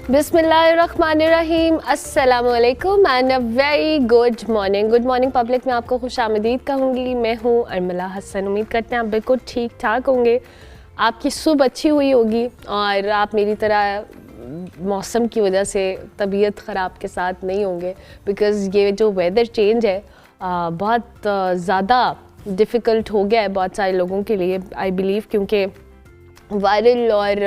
बिस्मिल्लाहिर्रहमानिर्रहीम, अस्सलामुअलैकुम and a very good morning. Good morning public में आपको खुशामदीद कहूँगी। मैं हूँ अरमला हसन। उम्मीद करते हैं आप बिल्कुल ठीक ठाक होंगे, आपकी सुबह अच्छी हुई होगी और आप मेरी तरह मौसम की वजह से तबीयत ख़राब के साथ नहीं होंगे, बिकॉज़ ये जो वेदर चेंज है बहुत ज़्यादा डिफ़िकल्ट हो गया है बहुत सारे लोगों के लिए, आई बिलीव, क्योंकि वायरल और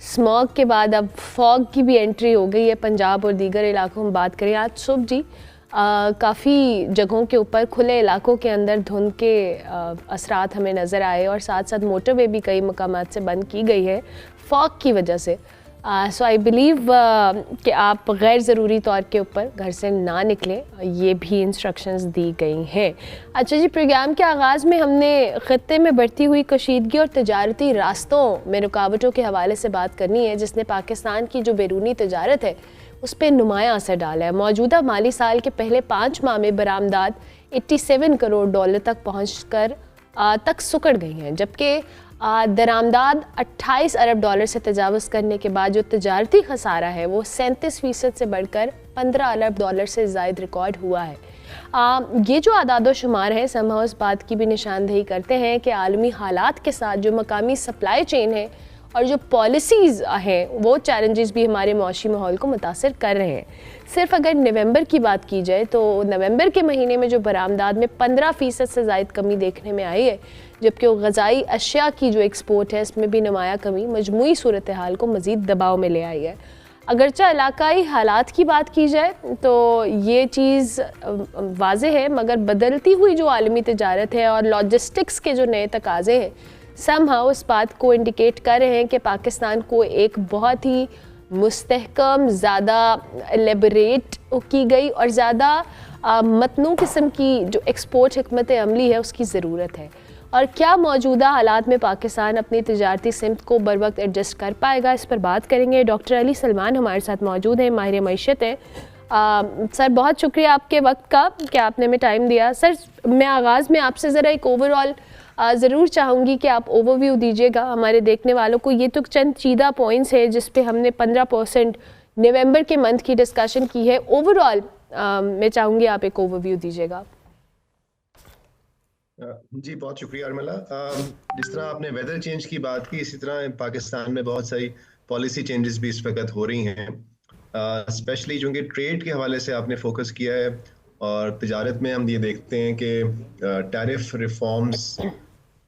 स्मॉग के बाद अब फॉग की भी एंट्री हो गई है पंजाब और दीगर इलाकों में। बात करें आज सुबह जी काफ़ी जगहों के ऊपर खुले इलाकों के अंदर धुंध के असरात हमें नज़र आए और साथ साथ मोटरवे भी कई मकामात से बंद की गई है फॉग की वजह से। सो आई बिलीव कि आप गैर ज़रूरी तौर के ऊपर घर से ना निकलें, ये भी इंस्ट्रक्शंस दी गई हैं। अच्छा जी, प्रोग्राम के आगाज़ में हमने ख़त्ते में बढ़ती हुई कशीदगी और तजारती रास्तों में रुकावटों के हवाले से बात करनी है, जिसने पाकिस्तान की जो बैरूनी तजारत है उस पर नुमायाँ असर डाला है। मौजूदा माली साल के पहले 5 माह में बरामदात 87 करोड़ डॉलर तक पहुँच कर तक सुकड़ गई हैं, जबकि दरामदाद 28 अरब डॉलर से तजावज़ करने के बाद जो तजारती खसारा है वो 37% से बढ़कर 15 अरब डॉलर से ज़ायद रिकॉर्ड हुआ है। ये जो आदाद शुमार हैं समहाउ इस बात की भी निशानदेही करते हैं कि आलमी हालात के साथ जो मकामी सप्लाई चेन है और जो पॉलिसीज़ हैं वो चैलेंजेस भी हमारे मौशी माहौल को मुतासर कर रहे हैं। सिर्फ अगर नवंबर की बात की जाए तो नवंबर के महीने में जो बरामदाद में 15% से ज़ायद कमी देखने में आई है, जबकि वो ग़ज़ाई अशिया की जो एक्सपोर्ट है इसमें भी नुमाया कमी मजमूई सूरत हाल को मज़ीद दबाव में ले आई है। अगरचे इलाकाई हालात की बात की जाए तो ये चीज़ वाज़े है, मगर बदलती हुई जो आलमी तजारत है और लॉजिस्टिक्स के जो नए तकाज़े हैं समहाउ इस बात को इंडिकेट कर रहे हैं कि पाकिस्तान को एक बहुत ही मुस्तहकम, ज़्यादा एलेबरेट की गई और ज़्यादा मतनू किस्म की जो एक्सपोर्ट हिकमत अमली है उसकी ज़रूरत है। और क्या मौजूदा हालात में पाकिस्तान अपनी तजारती सिमत को बर वक्त एडजस्ट कर पाएगा, इस पर बात करेंगे। डॉक्टर अली सलमान हमारे साथ मौजूद हैं, माहिर मईशत हैं। सर, बहुत शुक्रिया आपके वक्त का कि आपने हमें टाइम दिया। सर, मैं आगाज़ में आपसे ज़रा एक ओवरऑल ज़रूर चाहूँगी कि आप ओवरव्यू दीजिएगा हमारे देखने वालों को। ये तो चंद चीदा पॉइंट्स है जिस पे हमने 15% नवंबर के मंथ की डिस्कशन की है। ओवरऑल मैं चाहूँगी आप एक ओवरव्यू दीजिएगा। जी, बहुत शुक्रिया अरमला। जिस तरह आपने वेदर चेंज की बात की, इसी तरह पाकिस्तान में बहुत सारी पॉलिसी चेंजेस भी इस वक्त हो रही हैं, स्पेशली चूँकि ट्रेड के हवाले से आपने फोकस किया है और तिजारत में हम ये देखते हैं कि टैरिफ रिफॉर्म्स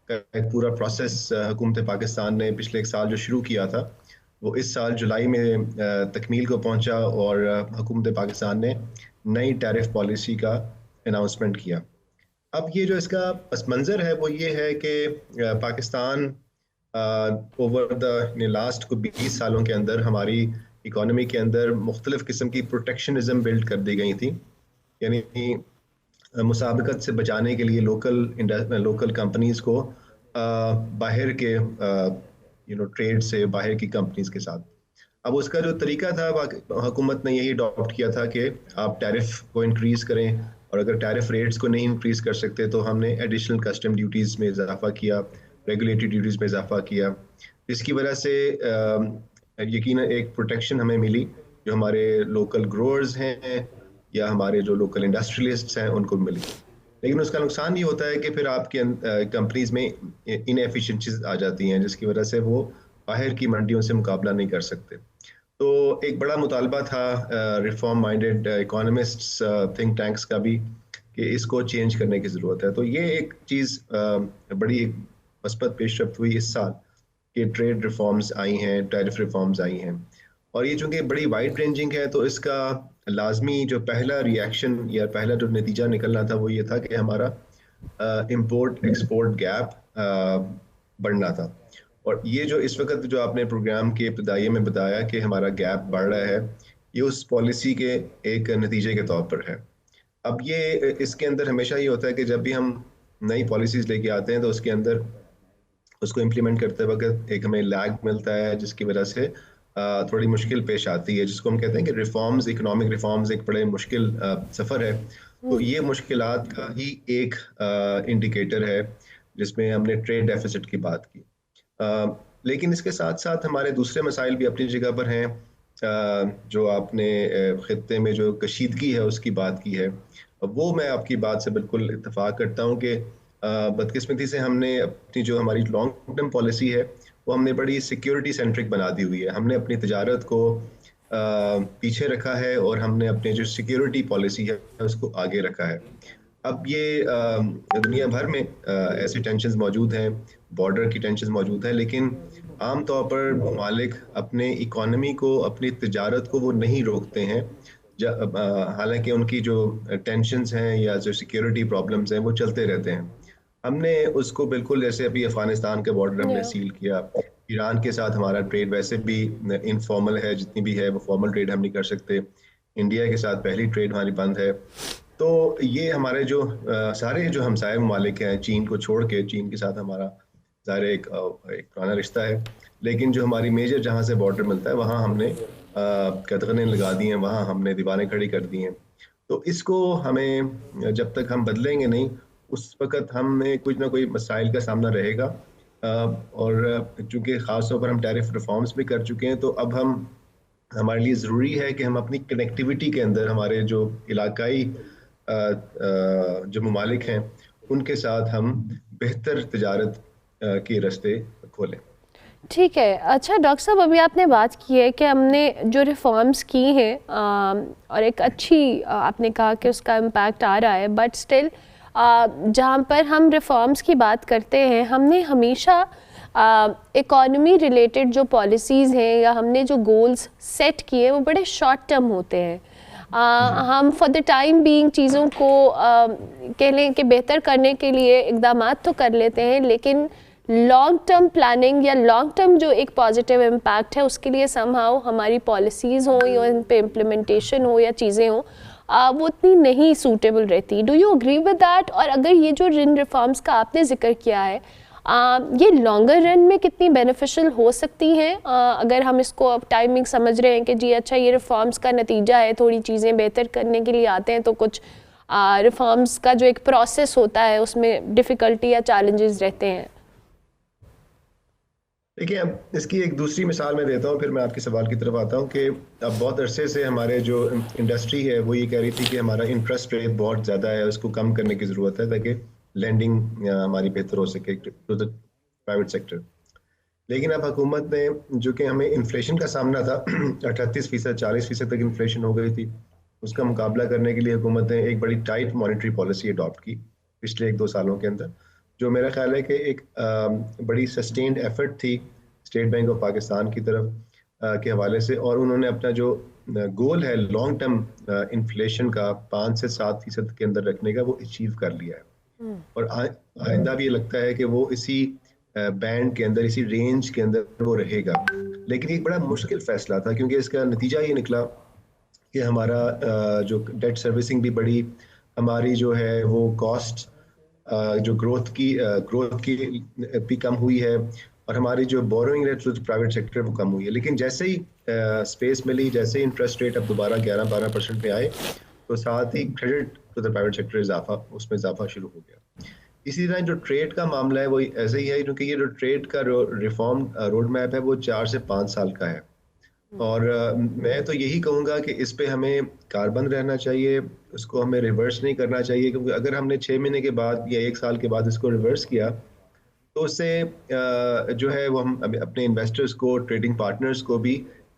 का एक पूरा प्रोसेस हुकूमत पाकिस्तान ने पिछले एक साल जो शुरू किया था वो इस साल जुलाई में तकमील को पहुंचा और हुकूमत पाकिस्तान ने नई टैरिफ पॉलिसी का अनाउंसमेंट किया। अब ये जो इसका पस मंज़र है वो ये है कि पाकिस्तान ओवर द लास्ट को 20 सालों के अंदर हमारी इकोनॉमी के अंदर मुख्तलिफ किस्म की प्रोटेक्शनिज्म बिल्ड कर दी गई थी, यानी मुसाबकत से बचाने के लिए लोकल कंपनीज को बाहर के ट्रेड से बाहर की कंपनीज के साथ। अब उसका जो तरीका था हुकूमत ने यही अडॉप्ट किया था कि आप टैरिफ को इंक्रीज़ करें और अगर टैरिफ रेट्स को नहीं इंक्रीज़ कर सकते तो हमने एडिशनल कस्टम ड्यूटीज़ में इजाफा किया, रेगुलेटरी ड्यूटीज़ में इजाफा किया, जिसकी वजह से यकीनन एक प्रोटेक्शन हमें मिली जो हमारे लोकल ग्रोअर्स हैं या हमारे जो लोकल इंडस्ट्रियलिस्ट्स हैं उनको मिली। लेकिन उसका नुकसान ये होता है कि फिर आपके कंपनीज में इनएफिशिएंसीज आ जाती हैं जिसकी वजह से वो बाहर की मंडियों से मुकाबला नहीं कर सकते। तो एक बड़ा मुतालबा था reform minded economists think tanks का भी कि इसको चेंज करने की ज़रूरत है। तो ये एक चीज़ बड़ी एक मस्बत पेशरफ्त हुई इस साल कि ट्रेड रिफॉर्म्स आई हैं, टैरिफ रिफॉर्म्स आई हैं और ये चूँकि बड़ी वाइड रेंजिंग है तो इसका लाजमी जो पहला रिएक्शन या पहला जो नतीजा निकलना था वो ये था कि हमारा इंपोर्ट एक्सपोर्ट गैप बढ़ना था। और ये जो इस वक्त जो आपने प्रोग्राम के इब्तिदाई में बताया कि हमारा गैप बढ़ रहा है, ये उस पॉलिसी के एक नतीजे के तौर पर है। अब ये इसके अंदर हमेशा ये होता है कि जब भी हम नई पॉलिसीज़ लेके आते हैं तो उसके अंदर उसको इम्प्लीमेंट करते वक्त एक हमें लैग मिलता है जिसकी वजह से थोड़ी मुश्किल पेश आती है, जिसको हम कहते हैं कि रिफॉर्म्स, इकोनॉमिक रिफॉर्म्स एक बड़े मुश्किल सफ़र है। तो ये मुश्किलात का ही एक इंडिकेटर है जिसमें हमने ट्रेड डेफिसिट की बात की। लेकिन इसके साथ साथ हमारे दूसरे मसाइल भी अपनी जगह पर हैं। जो आपने खित्ते में जो कशीदगी है उसकी बात की है, वो मैं आपकी बात से बिल्कुल इत्तेफाक करता हूँ कि बदकिस्मती से हमने अपनी जो हमारी लॉन्ग टर्म पॉलिसी है वो हमने बड़ी सिक्योरिटी सेंट्रिक बना दी हुई है। हमने अपनी तजारत को पीछे रखा है और हमने अपने जो सिक्योरिटी पॉलिसी है उसको आगे रखा है। अब ये दुनिया भर में ऐसे टेंशन्स मौजूद हैं, बॉर्डर की टेंशन मौजूद है, लेकिन आम तौर पर ममालिक अपने इकोनॉमी को, अपनी तिजारत को वो नहीं रोकते हैं। हालांकि उनकी जो टेंशन्स हैं या जो सिक्योरिटी प्रॉब्लम्स हैं वो चलते रहते हैं। हमने उसको बिल्कुल, जैसे अभी अफगानिस्तान के बॉर्डर हमने Yeah. सील किया, ईरान के साथ हमारा ट्रेड वैसे भी इनफॉर्मल है, जितनी भी है वो फॉर्मल ट्रेड हम नहीं कर सकते। इंडिया के साथ पहली ट्रेड हमारी बंद है। तो ये हमारे जो सारे जो हमसाये ममालिक हैं, चीन को छोड़ के, चीन के साथ हमारा ज़ाहिर एक पुराना रिश्ता है, लेकिन जो हमारी मेजर जहाँ से बॉर्डर मिलता है वहाँ हमने कदगनें लगा दी हैं, वहाँ हमने दीवारें खड़ी कर दी हैं। तो इसको हमें जब तक हम बदलेंगे नहीं, उस वक़्त हमें कुछ ना कोई मसाइल का सामना रहेगा। और चूँकि ख़ास तौर पर हम टैरिफ रिफॉर्म्स भी कर चुके हैं, तो अब हमारे लिए ज़रूरी है कि हम अपनी कनेक्टिविटी के अंदर हमारे जो इलाकाई जो ममालिक हैं उनके साथ हम बेहतर तिजारत के रास्ते खोलें। ठीक है। अच्छा डॉक्टर साहब, अभी आपने बात की है कि हमने जो रिफॉर्म्स की हैं और एक अच्छी आपने कहा कि उसका इम्पैक्ट आ रहा है, बट स्टिल जहाँ पर हम रिफॉर्म्स की बात करते हैं, हमने हमेशा इकॉनमी रिलेटेड जो पॉलिसीज़ हैं या हमने जो गोल्स सेट किए वो बड़े शॉर्ट टर्म होते हैं। हम फॉर द टाइम बीइंग चीज़ों को कह लें कि बेहतर करने के लिए इक़दाम तो कर लेते हैं, लेकिन लॉन्ग टर्म प्लानिंग या लॉन्ग टर्म जो एक पॉजिटिव इम्पैक्ट है उसके लिए समहाउ हमारी पॉलिसीज़ हों या उन पे इम्प्लीमेंटेशन हो या चीज़ें हों, वो इतनी नहीं सूटेबल रहती। Do you agree with that? और अगर ये जो जिन रिफॉर्म्स का आपने जिक्र किया है, ये लॉन्गर रन में कितनी बेनिफिशियल हो सकती हैं? अगर हम इसको अब टाइमिंग समझ रहे हैं कि जी अच्छा ये रिफॉर्म्स का नतीजा है, थोड़ी चीज़ें बेहतर करने के लिए आते हैं, तो कुछ रिफॉर्म्स का जो एक प्रोसेस होता है उसमें डिफ़िकल्टी या चैलेंजेस रहते हैं। देखिए, अब इसकी एक दूसरी मिसाल मैं देता हूँ, फिर मैं आपके सवाल की तरफ आता हूँ कि अब बहुत अरसे से हमारे जो इंडस्ट्री है वो ये कह रही थी कि हमारा इंटरेस्ट रेट बहुत ज़्यादा है, उसको कम करने की ज़रूरत है ताकि लैंडिंग हमारी बेहतर हो सके टू द प्राइवेट सेक्टर। लेकिन अब हुकूमत ने, जो कि हमें इन्फ्लेशन का सामना था 38% 40% तक इन्फ्लेशन हो गई थी, उसका मुकाबला करने के लिए हुकूमत ने एक बड़ी टाइट मॉनेटरी पॉलिसी अडॉप्ट की पिछले 1-2 सालों के अंदर, जो मेरा ख्याल है कि एक बड़ी सस्टेन्ड एफर्ट थी स्टेट बैंक ऑफ पाकिस्तान की तरफ के हवाले से, और उन्होंने अपना जो गोल है लॉन्ग टर्म इन्फ्लेशन का 5 से 7% के अंदर रखने का, वो अचीव कर लिया है। और आइंदा भी ये लगता है कि वो इसी बैंड के अंदर, इसी रेंज के अंदर वो रहेगा। लेकिन एक बड़ा मुश्किल फैसला था, क्योंकि इसका नतीजा ये निकला कि हमारा जो डेट सर्विसिंग भी बढ़ी, हमारी जो है वो कॉस्ट जो ग्रोथ की भी कम हुई है, और हमारी जो borrowing rate to private sector वो कम हुई है। लेकिन जैसे ही स्पेस मिली, जैसे ही इंटरेस्ट रेट अब दोबारा 11-12% पे आए, तो साथ ही credit to the private sector उसमें इजाफा शुरू हो गया। इसी तरह जो ट्रेड का मामला है वो ऐसे ही है, क्योंकि ये जो ट्रेड का रिफॉर्म रोड मैप है वो 4 से 5 साल का है। और मैं तो यही कहूँगा कि इस पे हमें कारबंद रहना चाहिए, उसको हमें रिवर्स नहीं करना चाहिए, क्योंकि अगर हमने 6 महीने के बाद या 1 साल के बाद इसको रिवर्स किया, तो उससे जो है वो हम अपने इन्वेस्टर्स को, ट्रेडिंग पार्टनर्स को भी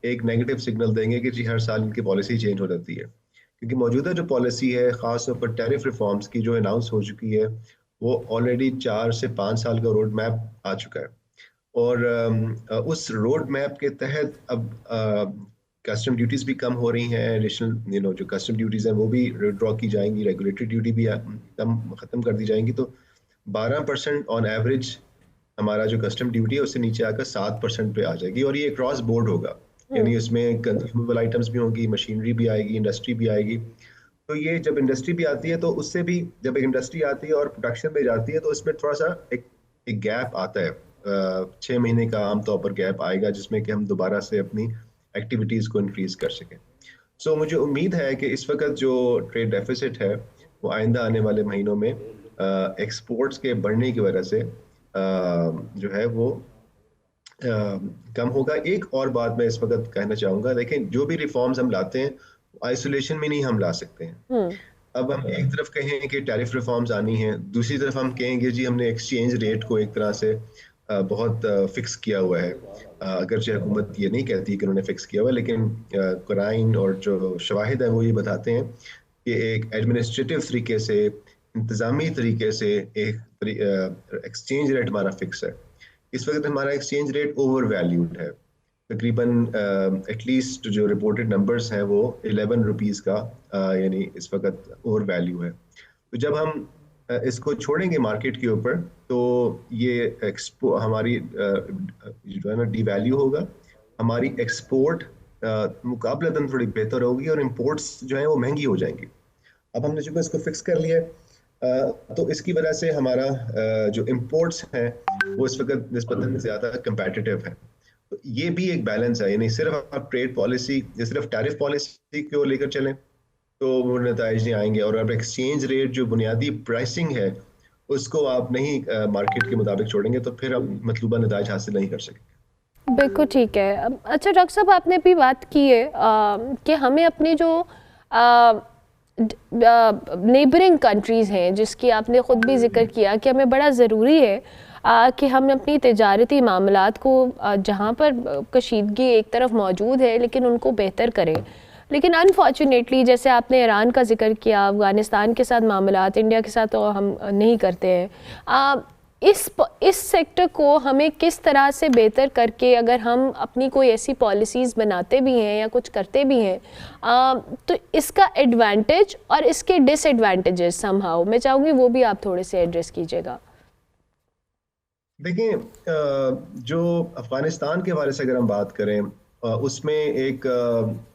एक नेगेटिव सिग्नल देंगे कि जी हर साल इनकी पॉलिसी चेंज हो जाती है। क्योंकि मौजूदा जो पॉलिसी है, ख़ास तौर पर टैरिफ रिफॉर्म्स की जो अनाउंस हो चुकी है, वो ऑलरेडी 4 से 5 साल का रोड मैप आ चुका है। और उस रोड मैप के तहत अब कस्टम ड्यूटीज़ भी कम हो रही हैं, एडिशनल जो कस्टम ड्यूटीज़ हैं वो भी विड्रॉ की जाएंगी, रेगुलेटरी ड्यूटी भी ख़त्म कर दी जाएंगी। तो 12% ऑन एवरेज हमारा जो कस्टम ड्यूटी है उससे नीचे आकर 7% पे आ जाएगी, और ये क्रॉस बोर्ड होगा, यानी इसमें कंज्यूमेबल आइटम्स भी होंगी, मशीनरी भी आएगी, इंडस्ट्री भी आएगी। तो ये जब इंडस्ट्री भी आती है, तो उससे भी जब एक इंडस्ट्री आती है और प्रोडक्शन में जाती है, तो इसमें थोड़ा सा एक गैप आता है, 6 महीने का आमतौर पर गैप आएगा, जिसमें कि हम दोबारा से अपनी एक्टिविटीज़ को इंक्रीज कर सकें। सो मुझे उम्मीद है कि इस वक्त जो ट्रेड डेफिसिट है वो आइंदा आने वाले महीनों में एक्सपोर्ट्स के बढ़ने की वजह से जो है वो कम होगा। एक और बात मैं इस वक्त कहना चाहूँगा, देखें जो भी रिफॉर्म्स हम लाते हैं आइसोलेशन में नहीं हम ला सकते हैं। हम्म। अब हम एक तरफ कहें कि टैरिफ रिफॉर्म्स आनी है, दूसरी तरफ हम कहेंगे जी हमने एक्सचेंज रेट को एक तरह से बहुत फिक्स किया हुआ है। अगरचे हुकूमत ये नहीं कहती कि उन्होंने फिक्स किया हुआ है, लेकिन कुराइन और जो शवाहिद है वो ये बताते हैं कि एक एडमिनिस्ट्रेटिव तरीके से, इंतज़ामी तरीके से एक एक्सचेंज रेट हमारा फिक्स है। इस वक्त हमारा एक्सचेंज रेट ओवर वैल्यूड है, तकरीबन एटलीस्ट जो रिपोर्टेड नंबर्स हैं वो 11 रुपीज़ का यानी इस वक्त ओवर वैल्यू है। तो जब हम इसको छोड़ेंगे मार्केट के ऊपर तो ये हमारी जो है ना डिवैल्यू होगा, हमारी एक्सपोर्ट मुकाबलतन थोड़ी बेहतर होगी और इंपोर्ट्स जो है वो महंगी हो जाएंगी। अब हमने चूंकि इसको फिक्स कर लिया तो इसकी वजह से हमारा जो इंपोर्ट्स हैं वो इस वक्त निस्बतन ज़्यादा कंपेटिटिव है। तो ये भी एक बैलेंस है, यानी सिर्फ आप ट्रेड पॉलिसी या सिर्फ टैरिफ पॉलिसी को लेकर चलें तो वो नताइज नहीं आएंगे, और अब एक्सचेंज रेट जो बुनियादी प्राइसिंग है उसको आप नहीं मार्केट के मुताबिक छोड़ेंगे तो फिर आप मतलूबा नताइज हासिल नहीं कर सकेंगे। बिल्कुल ठीक है। अच्छा डॉक्टर साहब, आपने भी बात की है कि हमें अपनी जो नेबरिंग कंट्रीज़ हैं जिसकी आपने ख़ुद भी जिक्र किया कि हमें बड़ा ज़रूरी है कि हम अपनी तिजारती मामलात को जहाँ पर कशीदगी एक तरफ मौजूद है लेकिन उनको बेहतर करें। लेकिन अनफॉर्चुनेटली जैसे आपने ईरान का जिक्र किया, अफ़गानिस्तान के साथ मामलात इंडिया के साथ तो हम नहीं करते हैं। इस सेक्टर को हमें किस तरह से बेहतर करके अगर हम अपनी कोई ऐसी पॉलिसीज़ बनाते भी हैं या कुछ करते भी हैं तो इसका एडवांटेज और इसके डिसएडवांटेजेस समहाउ मैं चाहूँगी वो भी आप थोड़े से एड्रेस कीजिएगा। देखिए, जो अफ़गानिस्तान के हवाले से अगर हम बात करें उसमें एक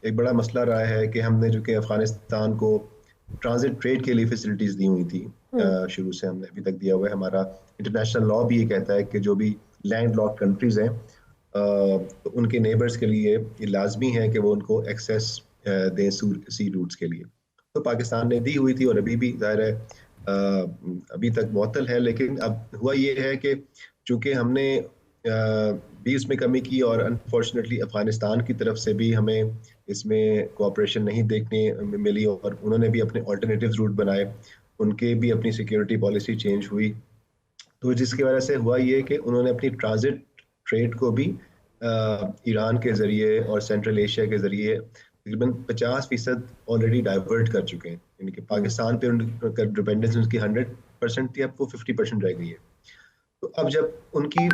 बड़ा मसला रहा है कि हमने जो कि अफ़गानिस्तान को ट्रांजिट ट्रेड के लिए फैसिलिटीज़ दी हुई थी, शुरू से हमने अभी तक दिया हुआ है। हमारा इंटरनेशनल लॉ भी ये कहता है कि जो भी लैंड लॉक्ड कंट्रीज़ हैं तो उनके नेबर्स के लिए ये लाजमी है कि वो उनको एक्सेस दें सी रूट्स के लिए। तो पाकिस्तान ने दी हुई थी और अभी भी ज़ाहिर है अभी तक मुअत्तल है, लेकिन अब हुआ ये है कि चूँकि हमने भी इसमें कमी की और अनफॉर्चुनेटली अफ़गानिस्तान की तरफ से भी हमें इसमें कोऑपरेशन नहीं देखने मिली और उन्होंने भी अपने ऑल्टरनेटिव रूट बनाए, उनके भी अपनी सिक्योरिटी पॉलिसी चेंज हुई। तो जिसकी वजह से हुआ ये कि उन्होंने अपनी ट्रांजिट ट्रेड को भी ईरान के ज़रिए और सेंट्रल एशिया के ज़रिए तकरीबन 50% ऑलरेडी डाइवर्ट कर चुके हैं, यानी कि पाकिस्तान पे उनका डिपेंडेंस उनकी 100% थी, अब वो 50% रह गई है। तो अब जब उनकी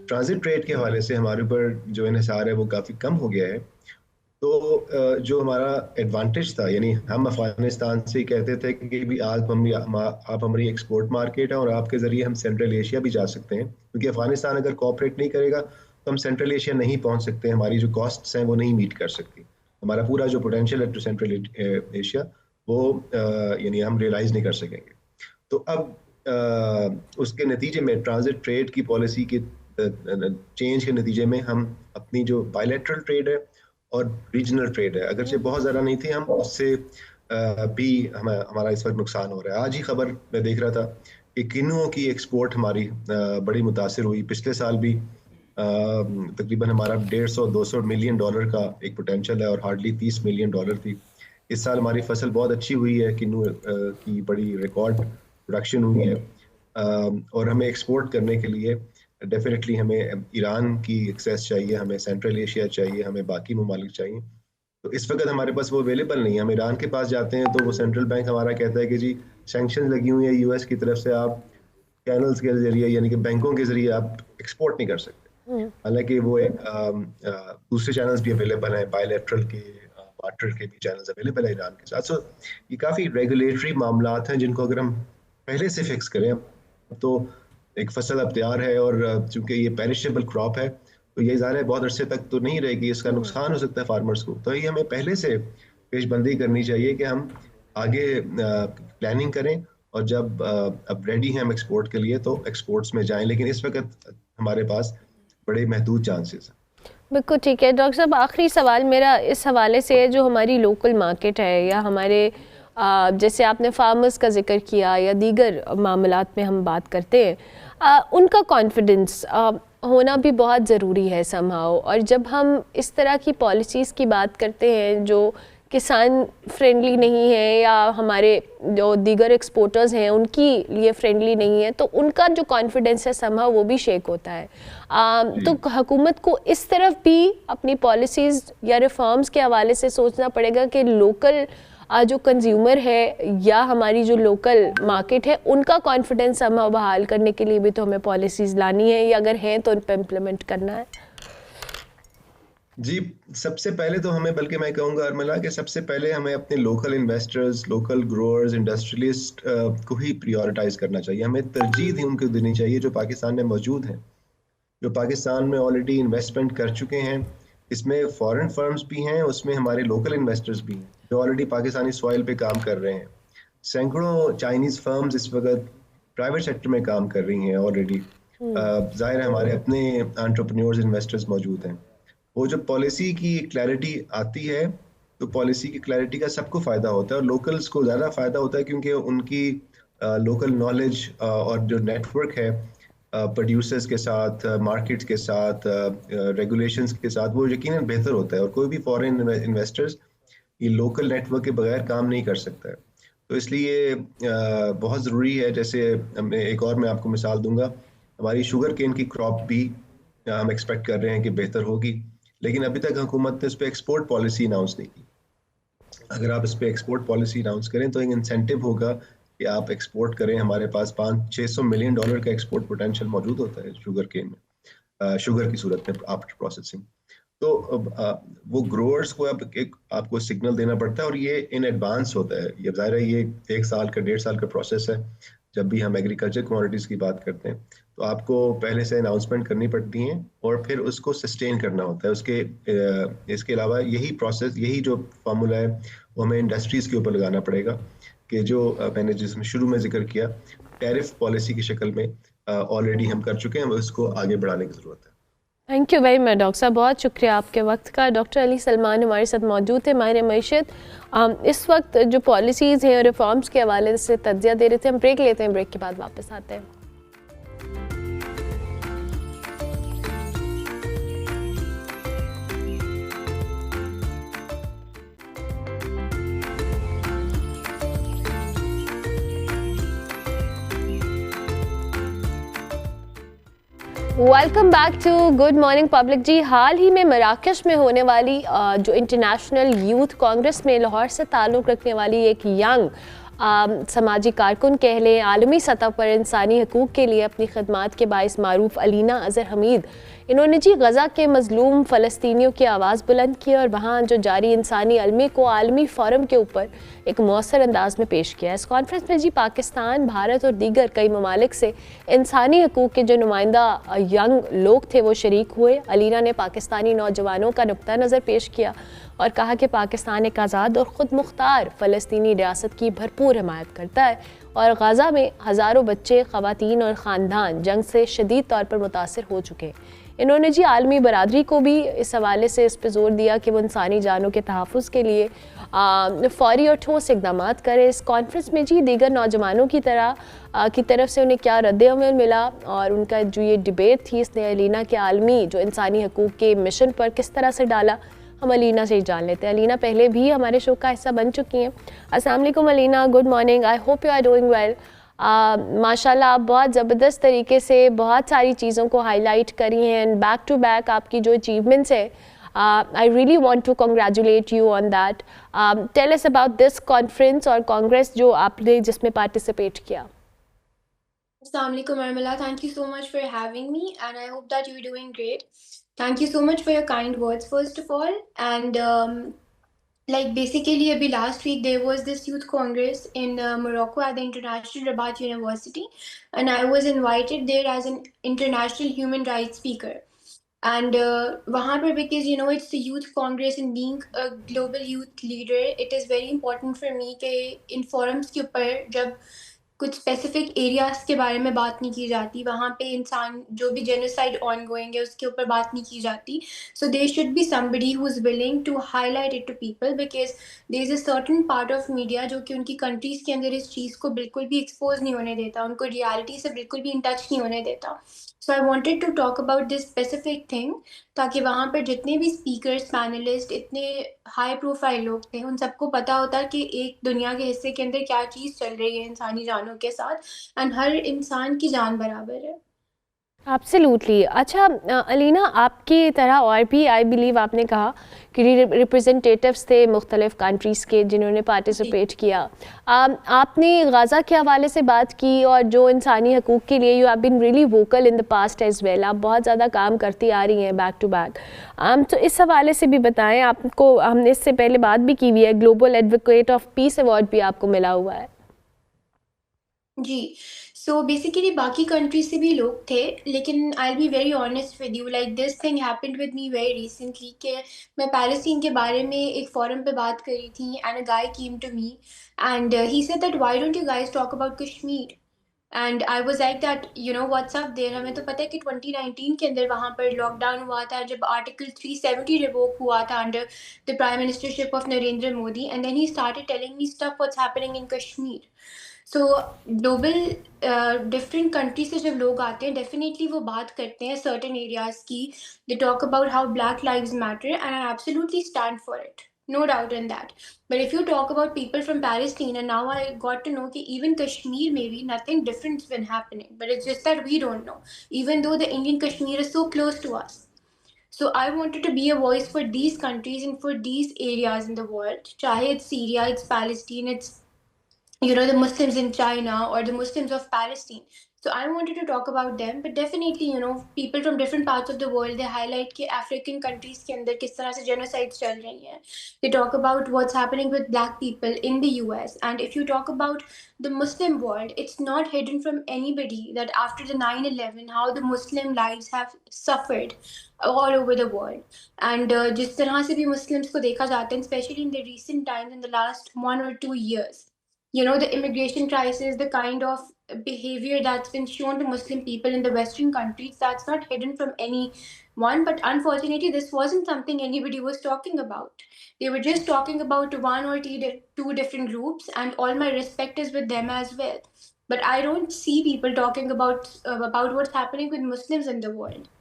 ट्रांजिट ट्रेड के हवाले से हमारे ऊपर जो इन्हिसार है वो काफ़ी कम हो गया है, तो जो हमारा एडवांटेज था, यानी हम अफ़गानिस्तान से ही कहते थे कि भी आप हमारी एक्सपोर्ट मार्केट है और आपके ज़रिए हम सेंट्रल एशिया भी जा सकते हैं, क्योंकि अफ़गानिस्तान अगर कोऑपरेट नहीं करेगा तो हम सेंट्रल एशिया नहीं पहुंच सकते, हमारी जो कॉस्ट्स हैं वो नहीं मीट कर सकती, हमारा पूरा जो पोटेंशियल है टू सेंट्रल एशिया वो यानी हम रियलाइज़ नहीं कर सकेंगे। तो अब उसके नतीजे में ट्रांजिट ट्रेड की पॉलिसी के चेंज के नतीजे में हम अपनी जो बायलैटरल ट्रेड है और रीजनल ट्रेड है, अगरचे बहुत ज़्यादा नहीं थी, हम उससे भी हमारा इस वक्त नुकसान हो रहा है। आज ही खबर मैं देख रहा था कि किन्नुओं की एक्सपोर्ट हमारी बड़ी मुतासिर हुई। पिछले साल भी तकरीबन हमारा 150-200 मिलियन डॉलर का एक पोटेंशियल है और हार्डली 30 मिलियन डॉलर थी। इस साल हमारी फसल बहुत अच्छी हुई है, किन्नू की बड़ी रिकॉर्ड प्रोडक्शन हुई है और हमें एक्सपोर्ट करने के लिए डेफिनेटली हमें ईरान की एक्सेस चाहिए, हमें सेंट्रल एशिया चाहिए, हमें बाकी ममालिक चाहिए। तो इस वक्त हमारे पास वो अवेलेबल नहीं है। हम ईरान के पास जाते हैं तो वो सेंट्रल बैंक हमारा कहता है कि जी सैंक्शन लगी हुई है यूएस की तरफ से, आप चैनल्स के जरिए यानी कि बैंकों के जरिए आप एक्सपोर्ट नहीं कर सकते। हालांकि वो एक दूसरे चैनल्स भी अवेलेबल हैं, बायलैटरल के बार्टर के भी चैनल्स अवेलेबल है ईरान के साथ। सो ये काफ़ी रेगुलेटरी मामलात हैं जिनको अगर हम पहले से फिक्स करें तो एक फसल अब तैयार है और चूंकि ये पेरिशेबल क्रॉप है तो ये ज़ाहिर है बहुत अरसे तक तो नहीं रहेगी, इसका नुकसान हो सकता है फार्मर्स को। तो ये हमें पहले से पेशबंदी करनी चाहिए कि हम आगे प्लानिंग करें और जब अब रेडी हैं हम एक्सपोर्ट के लिए तो एक्सपोर्ट्स में जाएं, लेकिन इस वक्त हमारे पास बड़े महदूद चांसेस हैं। बिल्कुल ठीक है। डॉक्टर साहब, आखिरी सवाल मेरा इस हवाले से है, जो हमारी लोकल मार्केट है या हमारे जैसे आपने फार्मर्स का जिक्र किया या दीगर मामलात में हम बात करते हैं, उनका कॉन्फिडेंस होना भी बहुत ज़रूरी है समहाउ। और जब हम इस तरह की पॉलिसीज़ की बात करते हैं जो किसान फ्रेंडली नहीं है या हमारे जो दीगर एक्सपोर्टर्स हैं उनकी लिए फ्रेंडली नहीं है, तो उनका जो कॉन्फिडेंस है समहाउ वो भी शेक होता है। तो हुकूमत को इस तरफ भी अपनी पॉलिसीज़ या रिफॉर्म्स के हवाले से सोचना पड़ेगा कि लोकल जो कंज्यूमर है या हमारी जो लोकल मार्केट है उनका कॉन्फिडेंस समहाउ बहाल करने के लिए भी तो हमें पॉलिसीज़ लानी है, या अगर हैं तो उन पर इम्प्लीमेंट करना है। जी, सबसे पहले तो हमें, बल्कि मैं कहूँगा अर्मिला, कि सबसे पहले हमें अपने local investors, local growers, industrialist को ही प्रायोरिटाइज करना चाहिए। हमें तरजीह ही उनको देनी चाहिए जो पाकिस्तान में मौजूद हैं, जो पाकिस्तान में ऑलरेडी इन्वेस्टमेंट कर चुके हैं। इसमें फॉरेन फर्म्स भी हैं, उसमें हमारे लोकल इन्वेस्टर्स भी हैं जो ऑलरेडी पाकिस्तानी सॉइल पे काम कर रहे हैं। सैकड़ों चाइनीज़ फर्म्स इस वक्त प्राइवेट सेक्टर में काम कर रही हैं ऑलरेडी। ज़ाहिर है हमारे अपने एंटरप्रेन्योर्स, इन्वेस्टर्स मौजूद हैं। वो जो पॉलिसी की क्लैरिटी आती है, तो पॉलिसी की क्लैरिटी का सबको फ़ायदा होता है और लोकल्स को ज़्यादा फ़ायदा होता है, क्योंकि उनकी लोकल नॉलेज और जो नेटवर्क है प्रोड्यूसर्स के साथ, मार्केट्स के साथ, रेगुलेशंस के साथ, वो यकीनन बेहतर होता है। और कोई भी फॉरेन इन्वेस्टर्स ये लोकल नेटवर्क के बगैर काम नहीं कर सकता है। तो इसलिए बहुत ज़रूरी है। जैसे एक और मैं आपको मिसाल दूंगा, हमारी शुगर केन की क्रॉप भी हम एक्सपेक्ट कर रहे हैं कि बेहतर होगी, लेकिन अभी तक हुकूमत ने इस पर एक्सपोर्ट पॉलिसी अनाउंस नहीं की। अगर आप इस पर एक्सपोर्ट पॉलिसी अनाउंस करें तो एक इंसेंटिव होगा कि आप एक्सपोर्ट करें। हमारे पास 500-600 मिलियन डॉलर का एक्सपोर्ट पोटेंशियल मौजूद होता है शुगर केन में, शुगर की सूरत में आफ्टर प्रोसेसिंग। तो वो ग्रोअर्स को अब एक आपको सिग्नल देना पड़ता है, और ये इन एडवांस होता है। ये ज़ाहिर है ये 1 साल का 1.5 साल का प्रोसेस है। जब भी हम एग्रीकल्चर कमोडिटीज़ की बात करते हैं तो आपको पहले से अनाउंसमेंट करनी पड़ती हैं और फिर उसको सस्टेन करना होता है। इसके अलावा यही प्रोसेस, यही जो फार्मूला है वो हमें इंडस्ट्रीज़ के ऊपर लगाना पड़ेगा कि जो मैंने जिसमें शुरू में जिक्र किया, टैरिफ पॉलिसी की शक्ल में ऑलरेडी हम कर चुके हैं, उसको आगे बढ़ाने की ज़रूरत है। Thank you very much doctor साहब, बहुत शुक्रिया आपके वक्त का। डॉक्टर अली सलमान हमारे साथ मौजूद थे, माहिर मईशत। इस वक्त जो पॉलिसीज़ हैं और रिफॉर्म्स के हवाले से तज्ज़िया दे रहे थे। हम ब्रेक लेते हैं, ब्रेक के बाद वापस आते हैं। Welcome back to good morning public ji. हाल ही में मराकश में होने वाली जो इंटरनेशनल यूथ कांग्रेस में लाहौर से ताल्लुक़ रखने वाली एक यंग समाजी कारकुन कह लें, आलमी सतह पर इंसानी हकूक़ के लिए अपनी खदमात के बाइस मारूफ अलीना अज़हर हमीद, इन्होंने जी गज़ा के मज़लूम फ़लस्तीनियों की आवाज़ बुलंद की और वहाँ जो जारी इंसानी अलमी को आलमी फ़ोरम के ऊपर एक मौसर अंदाज में पेश किया। इस कॉन्फ्रेंस में जी पाकिस्तान, भारत और दीगर कई ममालिक से इंसानी हकूक़ के जो नुमाइंदा यंग लोग थे वो शरीक हुए। अलीना ने पाकिस्तानी नौजवानों का नुक्ता नज़र पेश किया और कहा कि पाकिस्तान एक आज़ाद और ख़ुद मुख्तार फ़लस्तीनी रियासत की भरपूर हिमायत करता है और गज़ा में हज़ारों बच्चे, ख़वातीन और ख़ानदान जंग से शदीद तौर पर मुतासर हो चुके हैं। इन्होंने जी आलमी बरादरी को भी इस हवाले से इस पर जोर दिया कि वो इंसानी जानों के तहफ़्फ़ुज़ के लिए फ़ौरी और ठोस इक़दाम करें। इस कॉन्फ्रेंस में जी दीगर नौजवानों की तरफ से उन्हें क्या रद्द-ए-अमल मिला और उनका जो ये डिबेट थी इसने अलीना के आलमी जो इंसानी हकूक़ के मिशन पर किस तरह से डाला, हम अलीना से ही जान लेते हैं। अलीना पहले भी हमारे शो का हिस्सा बन चुकी हैं। अस्सलाम वालेकुम Alina, good morning, I hope you are doing well. माशाल्लाह आप बहुत ज़बरदस्त तरीके से बहुत सारी चीज़ों को हाईलाइट करी हैं एंड बैक टू बैक आपकी जो अचीवमेंट्स है, I really want to congratulate you on that. Tell us about this conference और कांग्रेस जो आपने जिसमें पार्टिसिपेट किया। Assalamu alaikum Armila. Thank you so much for having me, and I hope that you're doing great. Thank you so much for your kind words, first of all. And basically, abhi last week there was this youth congress in Morocco at the International Rabat University, and I was invited there as an international human rights speaker. And wahan par, because you know it's the youth congress and being a global youth leader, it is very important for me ke in forums ke upar jab कुछ specific areas के बारे में बात नहीं की जाती, वहाँ पे इंसान जो भी जेनोसाइड ऑन गोइंग है उसके ऊपर बात नहीं की जाती. So there should be somebody who is willing to highlight it to people, because there is a certain part of media जो कि उनकी कंट्रीज के अंदर इस चीज़ को बिल्कुल भी एक्सपोज नहीं होने देता, उनको रियलिटी से बिल्कुल भी इन टच नहीं होने देता. So I wanted to talk about this specific thing, ताकि वहाँ पर जितने भी स्पीकर्स, पैनलिस्ट, इतने हाई प्रोफाइल लोग थे, उन सबको पता होता कि एक दुनिया के हिस्से के अंदर क्या चीज़ चल रही है इंसानी जानों के साथ, एंड हर इंसान की जान बराबर है. एब्सोल्युटली. अच्छा अलीना, आपकी तरह और भी आई बिलीव आपने कहा कि रिप्रेजेंटेटिव्स थे मुख्तलिफ़ कंट्रीज़ के जिन्होंने पार्टिसिपेट किया. आपने गाज़ा के हवाले से बात की और जो इंसानी हकूक़ के लिए you have been really vocal in the past as well. आप बहुत ज़्यादा काम करती आ रही हैं बैक टू बैक. तो इस हवाले से भी बताएं. आपको हमने इससे पहले बात भी की हुई है, global advocate of peace award भी आपको मिला हुआ है. जी. सो बेसिकली बाकी कंट्रीज से भी लोग थे, लेकिन I be very honest with you, like this thing happened with me very recently कि मैं पैलेस्टीन के बारे में एक फोरम पे बात कर रही थी, and a guy came to me and he said that why don't you guys talk about Kashmir. And I was like that, you know what's up there. हमें तो पता है कि 2019 के अंदर वहाँ पर लॉकडाउन हुआ था, जब आर्टिकल 370 रिवोक हुआ था under the prime ministership of Narendra Modi, and then he started telling me stuff what's happening in Kashmir. So global different country से जब लोग आते हैं, डेफिनेटली वो बात करते हैं सर्टेन एरियाज की. They talk about how black lives matter, and I absolutely stand for it, no doubt in that. But if you talk about people from Palestine, and now I got to know that even Kashmir, maybe nothing different's been happening, but it's just that we don't know, even though the Indian Kashmir is so close to us. So I wanted to be a voice for these countries and for these areas in the world. Chahe it's Syria, it's Palestine, it's, you know, the Muslims in China or the Muslims of Palestine. So I wanted to talk about them, but definitely, you know, people from different parts of the world, they highlight कि African countries के अंदर किस तरह से genocides चल रही हैं. They talk about what's happening with black people in the US. And if you talk about the Muslim world, it's not hidden from anybody that after the 9/11, how the Muslim lives have suffered all over the world. And जिस तरह से भी Muslims को देखा जाता है, especially in the recent times, in the last 1 or 2 years, you know, the immigration crisis, the kind of behavior that's been shown to Muslim people in the Western countries, that's not hidden from anyone. But unfortunately, this wasn't something anybody was talking about. They were just talking about one or two different groups, and all my respect is with them as well. But I don't see people talking about what's happening with Muslims in the world.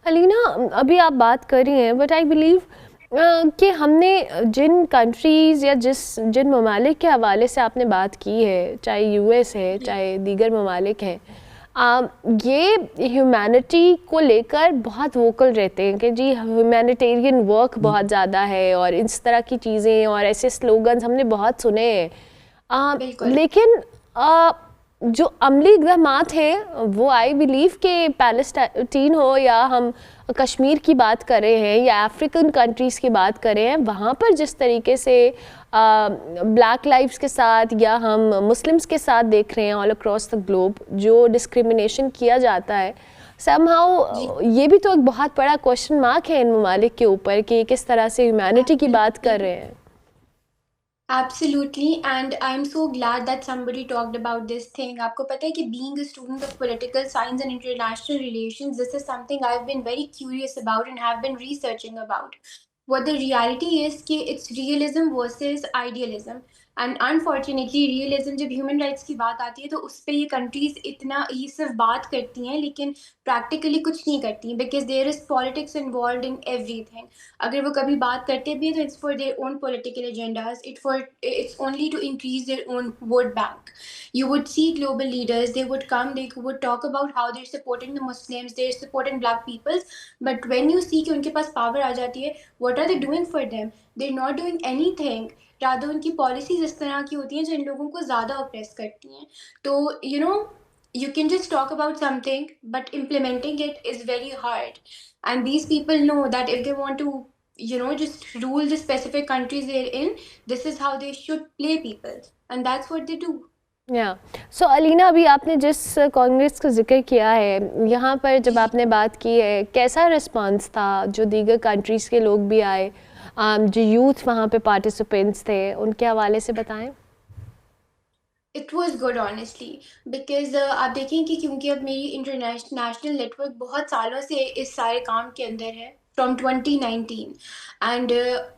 Alina, अभी आप बात कर रही हैं, but I believe कि हमने जिन countries या जिन ममालिक के हवाले से आपने बात की है, चाहे यूएस है, चाहे दीगर ममालिक हैं, ये ह्यूमैनिटी को लेकर बहुत वोकल रहते हैं कि जी ह्यूमैनिटेरियन वर्क बहुत ज़्यादा है और इस तरह की चीज़ें और ऐसे स्लोगन्स हमने बहुत सुने हैं. लेकिन जो अमली इक़दामात हैं वो आई बिलीव कि पैलेस्टीन हो या हम कश्मीर की बात कर रहे हैं या अफ्रीकन कंट्रीज़ की बात कर रहे हैं, वहाँ पर जिस तरीके से ब्लैक लाइव्स के साथ या हम मुस्लिम्स के साथ देख रहे हैं ऑल अक्रॉस द ग्लोब जो डिस्क्रिमिनेशन किया जाता है, समहाउ ये भी तो एक बहुत बड़ा क्वेश्चन मार्क है इन ममालिक के ऊपर कि किस तरह से ह्यूमैनिटी की बात कर रहे हैं. Absolutely, and I'm so glad that somebody talked about this thing. आपको पता है कि being a student of political science and international relations, this is something I've been very curious about and have been researching about. What the reality is कि it's realism versus idealism. And unfortunately, realism जब human rights की बात आती है तो उस पर ये countries इतना ये सिर्फ बात करती हैं लेकिन practically कुछ नहीं करती हैं, because there is politics involved in everything. अगर वो कभी बात करते भी हैं तो it's for their own political agendas. It's only to increase their own vote bank. You would see global leaders, they would come, they would talk about how they're supporting the Muslims, they're supporting black peoples, but when you see कि उनके पास power आ जाती है, what are they doing for them? They're not doing anything. Rather उनकी policies इस तरह की होती हैं जो इन लोगों को ज़्यादा ऑप्रेस करती हैं. तो you know, you can just talk about something, but implementing it is very hard. And these people know that if they want to, you know, just rule the specific countries they're in, this is how they should play people. And that's what they do. सो अलीना, अभी आपने जिस कांग्रेस का जिक्र किया है यहाँ पर जब आपने बात की है, कैसा रिस्पांस था? जो दीगर कंट्रीज़ के लोग भी आए, जो यूथ वहाँ पे पार्टिसिपेंट्स थे, उनके हवाले से बताएं. It was good honestly, because आप देखें कि क्योंकि अब मेरी इंटरनेशनल नेटवर्क बहुत सालों से इस सारे काम के अंदर है फ्रॉम 2019, एंड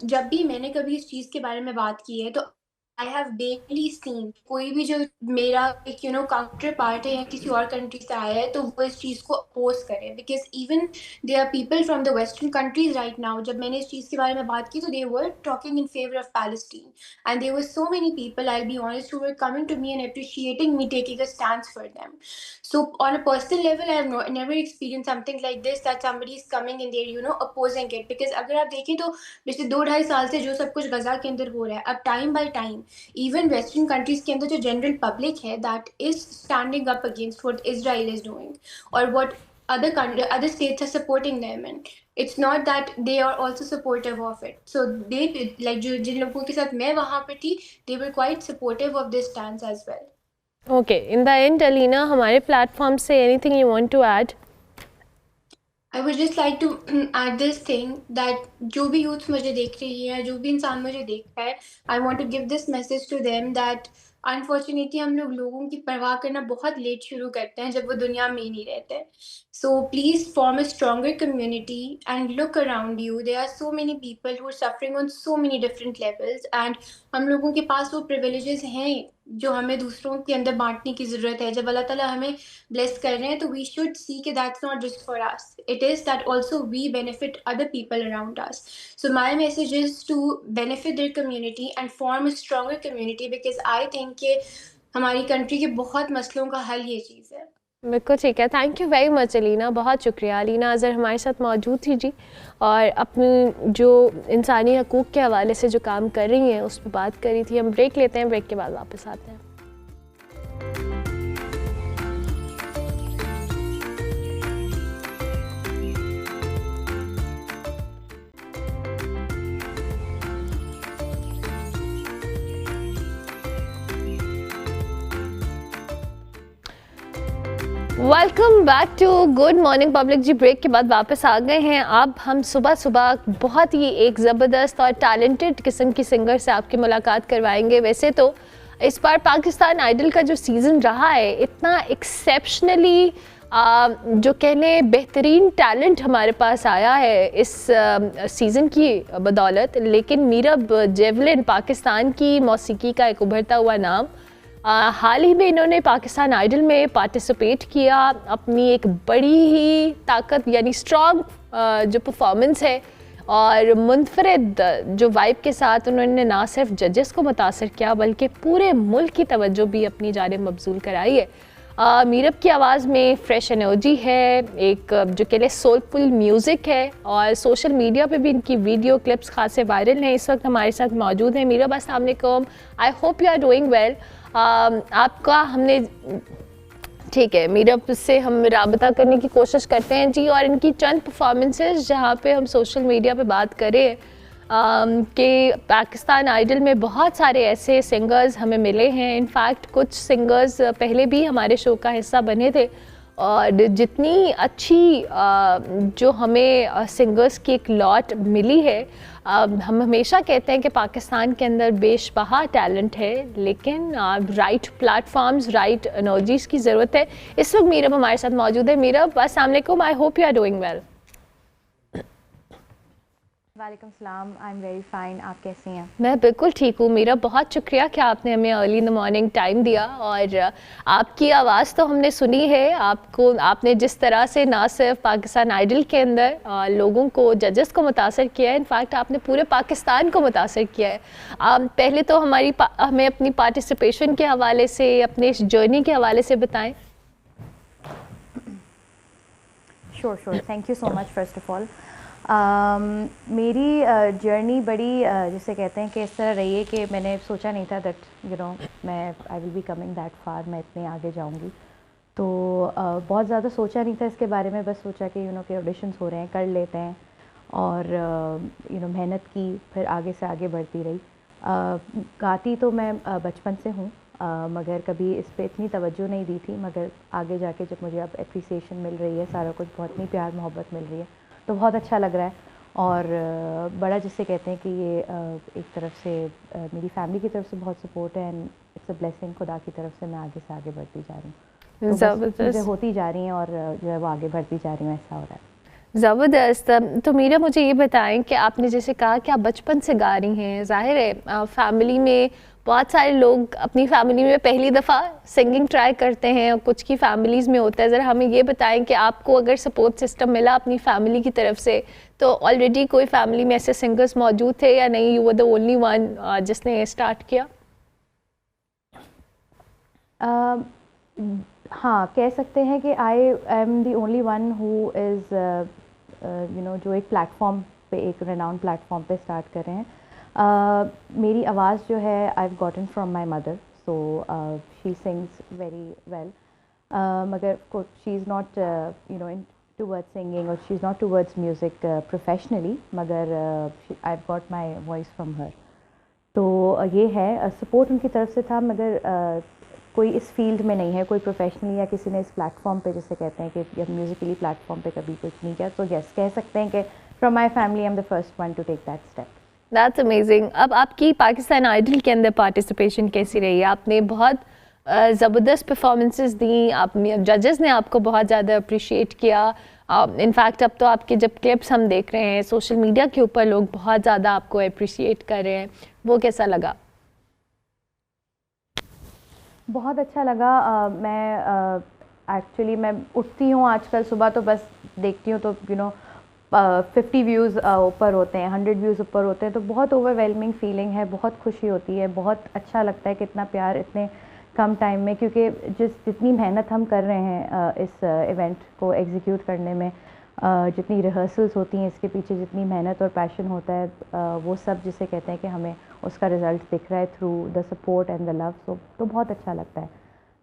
जब भी मैंने कभी इस चीज़ के बारे में बात की है तो आई हैव बेरली सीन कोई भी जो मेरा एक काउंटर पार्ट है या किसी और कंट्री से आया है तो वो इस चीज़ को अपोज करे, because even they are people from the western countries right now. जब मैंने इस चीज़ के बारे में बात की तो they were talking in favour of Palestine, and there were so many people, I'll be honest, who were coming to me and appreciating me taking a stance for them. So on a personal level, I have never experienced something like this, that somebody is coming and they're opposing it, because अगर आप देखें तो पिछले 2-2.5 साल से जो सब कुछ गजा के अंदर हो रहा है, अब time by time even western countries के अंदर जो जनरल पब्लिक है that is standing up against what Israel is doing, और what other states are supporting them, and it's not that they are also supportive of it. So they like जिन लोगों के साथ मैं वहाँ पे थी, they were quite supportive of this stance as well. Okay, in the end, Alina, हमारे platform से anything you want to add? I would just like to add this thing that जो भी youth मुझे देख रही है, जो भी इंसान मुझे देख रहा है, I want to give this message to them that unfortunately हम लोगों की परवाह करना बहुत लेट शुरू करते हैं जब वो दुनिया में ही नहीं रहते. So please form a stronger community and look around you. There are so many people who are suffering on so many different levels, and हम लोगों के पास वो प्रिविलेजेस हैं जो हमें दूसरों के अंदर बांटने की ज़रूरत है. जब अल्लाह ताला हमें ब्लेस कर रहे हैं तो वी शुड सी कि that's not just for us, it is that also we benefit other people around us. So my message is to benefit their community and form a stronger community, because I think कि हमारी country के बहुत मसलों का हल ये चीज़ है. बिल्कुल ठीक है. Thank you very much Alina, बहुत शुक्रिया. अलीना अज़हर हमारे साथ मौजूद थी जी, और अपनी जो इंसानी हकूक़ के हवाले से जो काम कर रही हैं उस पर बात करी थी. हम ब्रेक लेते हैं, ब्रेक के बाद वापस आते हैं. Welcome back to good morning public ji. Break के बाद वापस आ गए हैं. अब हम सुबह सुबह बहुत ही एक ज़बरदस्त और टैलेंटेड किस्म की सिंगर से आपकी मुलाकात करवाएंगे. वैसे तो इस बार पाकिस्तान आइडल का जो सीज़न रहा है, इतना एक्सेप्शनली जो कह लें बेहतरीन टैलेंट हमारे पास आया है इस सीज़न की बदौलत. लेकिन मीरब जेवलिन पाकिस्तान की मौसीकी का एक उभरता हुआ नाम, हाल ही में इन्होंने पाकिस्तान आइडल में पार्टिसिपेट किया. अपनी एक बड़ी ही ताकत यानी स्ट्रॉन्ग जो परफॉर्मेंस है और मुनफरिद जो वाइब के साथ उन्होंने ना सिर्फ जजेस को मुतासर किया बल्कि पूरे मुल्क की तवज्जो भी अपनी जानिब मबजूल कराई है. मीरब की आवाज़ में फ्रेश एनर्जी है, एक जो कह लें सोलफुल म्यूज़िक है, और सोशल मीडिया पे भी इनकी वीडियो क्लिप्स खासे वायरल हैं. इस वक्त हमारे साथ मौजूद हैं. मीरब अस्सलाम वालेकुम, I hope you are doing well. आपका हमने ठीक है मीरब से हम राबता करने की कोशिश करते हैं जी, और इनकी चंद परफॉर्मेंसेस जहाँ पे हम सोशल मीडिया पे बात करें कि पाकिस्तान आइडल में बहुत सारे ऐसे सिंगर्स हमें मिले हैं. इनफैक्ट कुछ सिंगर्स पहले भी हमारे शो का हिस्सा बने थे, और जितनी अच्छी जो हमें सिंगर्स की एक लॉट मिली है, हम हमेशा कहते हैं कि पाकिस्तान के अंदर बेशबहा टैलेंट है, लेकिन राइट प्लेटफॉर्म्स, राइट एनर्जीज़ की ज़रूरत है. इस वक्त मीरब हमारे साथ मौजूद है. मीरब अस्सलाम वालेकुम, I hope you are doing well. वालेकुम सलाम, आई एम वेरी फाइन. आप कैसी हैं? मैं बिल्कुल ठीक हूँ. मेरा बहुत शुक्रिया कि आपने हमें early in the morning time दिया, और आपकी आवाज़ तो हमने सुनी है. आपने जिस तरह से ना सिर्फ पाकिस्तान आइडल के अंदर लोगों को, जजेस को मुतासर किया है, इनफैक्ट आपने पूरे पाकिस्तान को मुतासर किया है. पहले तो हमें अपनी पार्टिसिपेशन के हवाले से, अपने इस जर्नी के हवाले से बताएं. Sure, thank you so much. First of all मेरी जर्नी बड़ी जिसे कहते हैं कि इस तरह रही है कि मैंने सोचा नहीं था दैट मैं I will be coming that far, मैं इतने आगे जाऊंगी. तो बहुत ज़्यादा सोचा नहीं था इसके बारे में, बस सोचा कि कि ऑडिशंस हो रहे हैं, कर लेते हैं, और मेहनत की, फिर आगे से आगे बढ़ती रही. गाती तो मैं बचपन से हूँ, मगर कभी इस पे इतनी तवज्जो नहीं दी थी. मगर आगे जाके जब मुझे अब एप्रिसिएशन मिल रही है, सारा कुछ बहुत ही प्यार मोहब्बत मिल रही है, तो बहुत अच्छा लग रहा है. और बड़ा जिससे कहते हैं कि ये एक तरफ से मेरी फैमिली की तरफ से बहुत सपोर्ट है, एंड इट्स अ ब्लेसिंग, खुदा की तरफ से मैं आगे से आगे बढ़ती जा रही हूँ, तो बस ज़बरदस्त। चीज़ें होती जा रही हैं और जो है वो आगे बढ़ती जा रही हूँ, ऐसा हो रहा है। ज़बरदस्त। तो मीरा मुझे ये बताएं कि आपने जैसे कहा कि आप बचपन से गा रही हैं, ज़ाहिर है फैमिली में बहुत सारे लोग अपनी फैमिली में पहली दफ़ा सिंगिंग ट्राई करते हैं और कुछ की फैमिलीज़ में होता है। ज़रा हमें ये बताएं कि आपको अगर सपोर्ट सिस्टम मिला अपनी फैमिली की तरफ से, तो ऑलरेडी कोई फैमिली में ऐसे सिंगर्स मौजूद थे या नहीं, you were the only one जिसने स्टार्ट किया? हाँ, कह सकते हैं कि आई am the only one who is you know, जो एक प्लेटफॉर्म पे, एक रेनाउंड प्लेटफॉर्म पे स्टार्ट कर रहे हैं। मेरी आवाज़ जो है I have gotten from my mother, so she sings very well, मगर she is not you know in towards singing, और she is not towards music professionally, मगर I have got my voice from her. तो ये है, support उनकी तरफ से था, मगर कोई इस फील्ड में नहीं है, कोई प्रोफेशनली या किसी ने इस प्लेटफॉर्म पे, जैसे कहते हैं कि म्यूज़िकली प्लेटफॉर्म पे कभी कुछ नहीं किया, तो यस कह सकते हैं कि from my family I am the first one to take that step. That's amazing. अब आपकी पाकिस्तान आइडल के अंदर पार्टिसिपेशन कैसी रही? आपने बहुत ज़बरदस्त परफॉर्मेंसेस दी, आपने जजेस ने आपको बहुत ज़्यादा अप्रिशिएट किया। इनफैक्ट अब तो आपके जब क्लिप्स हम देख रहे हैं सोशल मीडिया के ऊपर, लोग बहुत ज़्यादा आपको अप्रिशिएट कर रहे हैं, वो कैसा लगा? बहुत अच्छा लगा। मैं एक्चुअली मैं उठती हूँ आजकल सुबह, तो बस देखती हूँ तो यू नो 50 व्यूज़ ऊपर होते हैं, 100 व्यूज़ ऊपर होते हैं, तो बहुत ओवरवेलमिंग फीलिंग है, बहुत खुशी होती है, बहुत अच्छा लगता है कि इतना प्यार इतने कम टाइम में, क्योंकि जितनी मेहनत हम कर रहे हैं इस इवेंट को एग्जीक्यूट करने में, जितनी रिहर्सल्स होती हैं इसके पीछे, जितनी मेहनत और पैशन होता है, वो सब जिसे कहते हैं कि हमें उसका रिज़ल्ट दिख रहा है through the support and the love, so तो बहुत अच्छा लगता है।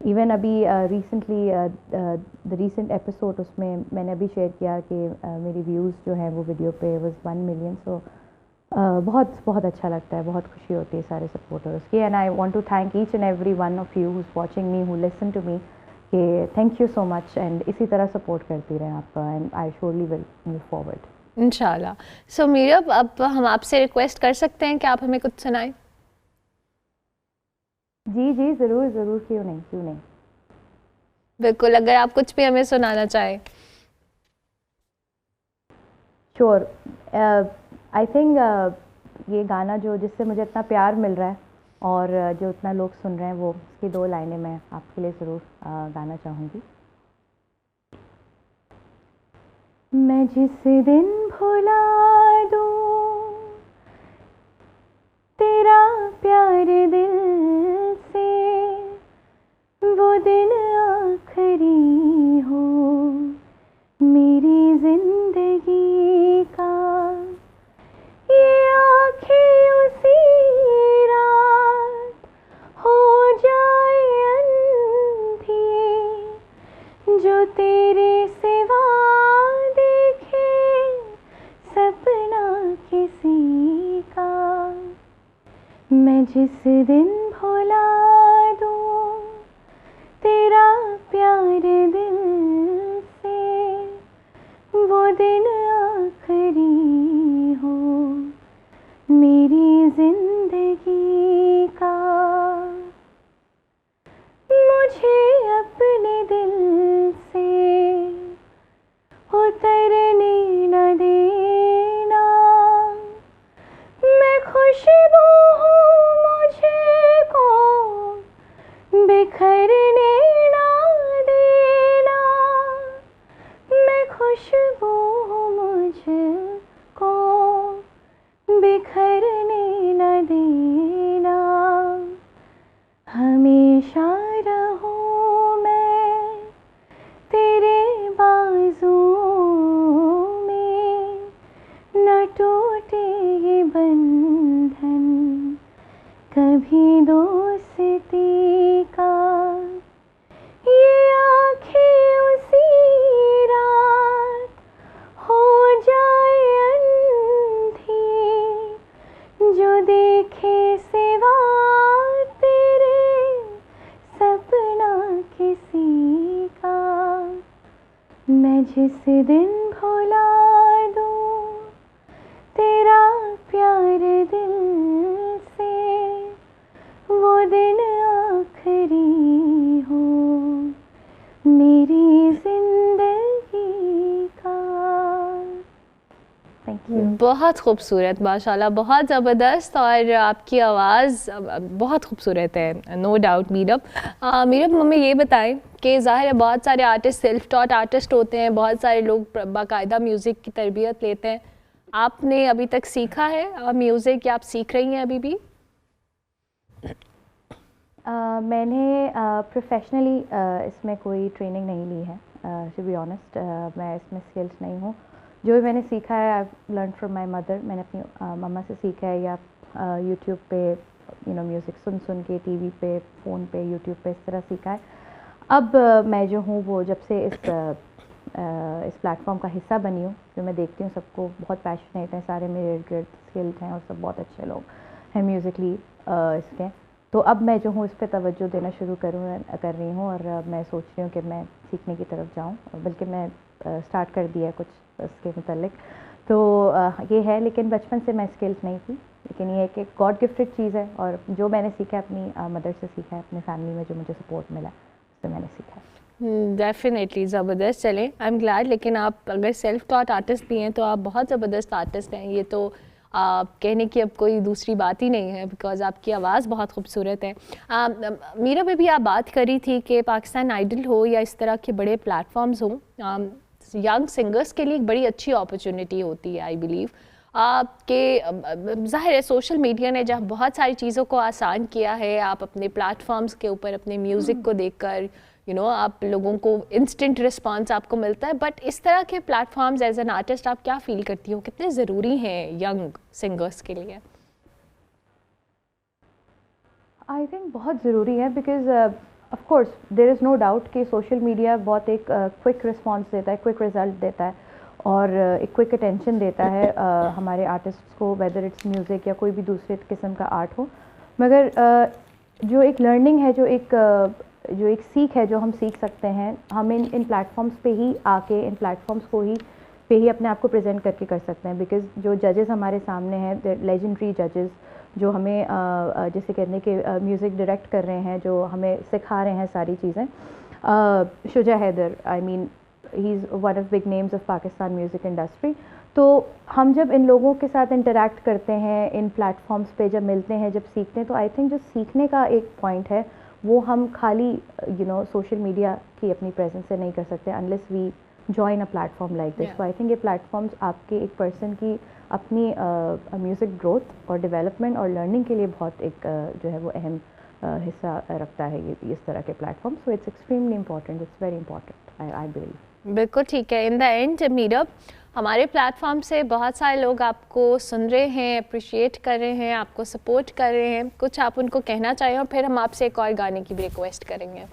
इवन अभी रिसेंटली द रीसेंट एपिसोड, उसमें मैंने अभी शेयर किया कि मेरी व्यूज़ जो हैं वो वीडियो पे वाज 1 मिलियन, सो बहुत बहुत अच्छा लगता है, बहुत खुशी होती है सारे सपोर्टर्स की। And I want to thank each and every one of you who is watching me, who listen to me, कि thank you so much, and इसी तरह सपोर्ट करती रहें आप, and I surely will move forward इंशाल्लाह। So Meera, अब हम आपसे रिक्वेस्ट कर सकते हैं कि आप हमें कुछ सुनाएं? जी जी, ज़रूर ज़रूर, क्यों नहीं, क्यों नहीं। बिल्कुल, अगर आप कुछ भी हमें सुनाना चाहें। श्योर। आई थिंक ये गाना जो जिससे मुझे इतना प्यार मिल रहा है और जो इतना लोग सुन रहे हैं, वो उसकी 2 लाइनें मैं आपके लिए ज़रूर गाना चाहूँगी। मैं जिस दिन भुला दूँ तेरा प्यार दिल से, वो दिन आखिरी हो मेरी जिंदगी का, ये आँखें उसी रात हो जाए अंधी, जो तेरे सिवा देखे सपना किसी का। मैं जिस दिन भुला दूँ तेरा प्यार दिल से, वो दिन आखिरी हो मेरी जिंदगी का। मुझे अपने दिल से उतरने न देना, मैं खुशबू हूँ मुझे को बिखरने ना देना, मैं खुशबू हूँ मुझको बिखरने न देना। हमेशा रहूँ मैं तेरे बाजुओं में, न टूटे ये बंधन कभी दोस्ती का। ये आँखें उसी रात हो जाए अंधी, जो देखे सिवा तेरे सपना किसी का। मैं जिस दिन भुला दूँ तेरा प्यार दिल से, वो दिन मेरी जिंदगी का। Thank you. बहुत खूबसूरत, माशाल्लाह, बहुत ज़बरदस्त, और आपकी आवाज़ बहुत खूबसूरत है, नो डाउट। मीरब, हमें ये बताएं कि ज़ाहिर है बहुत सारे आर्टिस्ट सेल्फ टॉट आर्टिस्ट होते हैं, बहुत सारे लोग बाकायदा म्यूज़िक की तरबियत लेते हैं। आपने अभी तक सीखा है म्यूज़िक, या आप सीख रही हैं अभी भी? मैंने प्रोफेशनली इसमें कोई ट्रेनिंग नहीं ली है, टू बी ऑनेस्ट। मैं इसमें स्किल्स नहीं हूँ। जो भी मैंने सीखा है I learn from my mother. मैंने अपनी मम्मा से सीखा है, या यूट्यूब पे म्यूज़िक सुन सुन के, टीवी पे, फ़ोन पे, यूट्यूब पे, इस तरह सीखा है। अब मैं जो हूँ वो जब से इस प्लेटफॉर्म का हिस्सा बनी हूँ, जो मैं देखती हूँ सबको बहुत पैशनेट हैं, सारे मेरे इर्द गिर्द स्किल्ड हैं और सब बहुत अच्छे लोग हैं म्यूज़िकली इसके। तो अब मैं जो हूँ इस पर तवज्जो देना शुरू कर रही हूँ, और मैं सोच रही हूँ कि मैं सीखने की तरफ जाऊँ, बल्कि मैं स्टार्ट कर दिया कुछ इसके मुतल्लिक। तो ये है, लेकिन बचपन से मैं स्किल्स नहीं थी, लेकिन ये एक गॉड गिफ्टेड चीज़ है, और जो मैंने सीखा है अपनी मदर से सीखा है, अपनी फैमिली में जो मुझे सपोर्ट मिला उससे मैंने सीखा है। डेफिनेटली ज़बरदस्त। चलें, आई एम ग्लैड। लेकिन आप अगर सेल्फ टॉट आर्टिस्ट भी हैं तो आप बहुत ज़बरदस्त आर्टिस्ट हैं, ये तो कहने की अब कोई दूसरी बात ही नहीं है, बिकॉज़ आपकी आवाज़ बहुत खूबसूरत है। मीरा में भी आप बात करी थी कि पाकिस्तान आइडल हो या इस तरह के बड़े प्लेटफॉर्म्स हों, यंग सिंगर्स के लिए एक बड़ी अच्छी अपॉर्चुनिटी होती है, आई बिलीव। कि ज़ाहिर है सोशल मीडिया ने जब बहुत सारी चीज़ों को आसान किया है, आप अपने प्लेटफॉर्म्स के ऊपर अपने म्यूज़िक को देखकर आप लोगों को इंस्टेंट रिस्पांस आपको मिलता है, बट इस तरह के प्लेटफॉर्म्स एज एन आर्टिस्ट आप क्या फील करती हो, कितने ज़रूरी हैं यंग सिंगर्स के लिए? आई थिंक बहुत ज़रूरी है, because of course there is no doubt कि सोशल मीडिया बहुत एक क्विक रिस्पांस देता है, क्विक रिजल्ट देता है, और एक क्विक अटेंशन देता है हमारे आर्टिस्ट्स को, वेदर इट्स म्यूज़िक या कोई भी दूसरे किस्म का आर्ट हो। मगर जो एक लर्निंग है, जो एक सीख है जो हम सीख सकते हैं, हम इन प्लेटफॉर्म्स पे ही आके, इन प्लेटफॉर्म्स पे ही अपने आप को प्रेजेंट करके कर सकते हैं। बिकॉज जो जजेस हमारे सामने हैं, लेजेंडरी जजेस जो हमें जैसे कहते हैं कि म्यूज़िक डायरेक्ट कर रहे हैं, जो हमें सिखा रहे हैं सारी चीज़ें, Shuja Haider, I mean he is one of big names of Pakistan music industry. तो हम जब इन लोगों के साथ इंटरेक्ट करते हैं, इन प्लेटफॉर्म्स पे जब मिलते हैं, जब सीखते हैं, तो आई थिंक जो सीखने का एक पॉइंट है वो हम खाली सोशल मीडिया की अपनी प्रेजेंस से नहीं कर सकते, unless we join a platform like this. तो आई थिंक ये प्लेटफॉर्म्स आपके एक पर्सन की अपनी म्यूज़िक ग्रोथ और डेवलपमेंट और लर्निंग के लिए बहुत एक जो है वो अहम हिस्सा रखता है, ये इस तरह के platform. So it's extremely important, it's very important, I believe. बिल्कुल ठीक है। इन द एंड मीरब, हमारे प्लेटफॉर्म से बहुत सारे लोग आपको सुन रहे हैं, अप्रिशिएट कर रहे हैं, आपको सपोर्ट कर रहे हैं, कुछ आप उनको कहना चाहें, और फिर हम आपसे एक और गाने की भी रिक्वेस्ट करेंगे।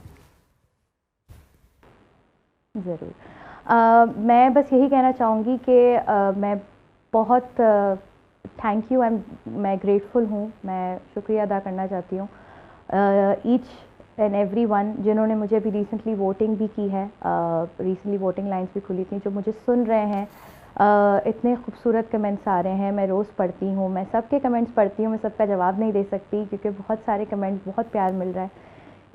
ज़रूर। मैं बस यही कहना चाहूँगी कि मैं बहुत थैंक यू, मैं ग्रेटफुल हूँ, मैं शुक्रिया अदा करना चाहती हूँ ईच एंड एवरी वन जिन्होंने मुझे अभी रिसेंटली वोटिंग भी की है, रिसेंटली वोटिंग लाइन्स भी खुली थी, जो मुझे सुन रहे हैं। इतने खूबसूरत कमेंट्स आ रहे हैं, मैं रोज़ पढ़ती हूँ, मैं सबके कमेंट्स पढ़ती हूँ, मैं सबका जवाब नहीं दे सकती क्योंकि बहुत सारे कमेंट्स, बहुत प्यार मिल रहा है।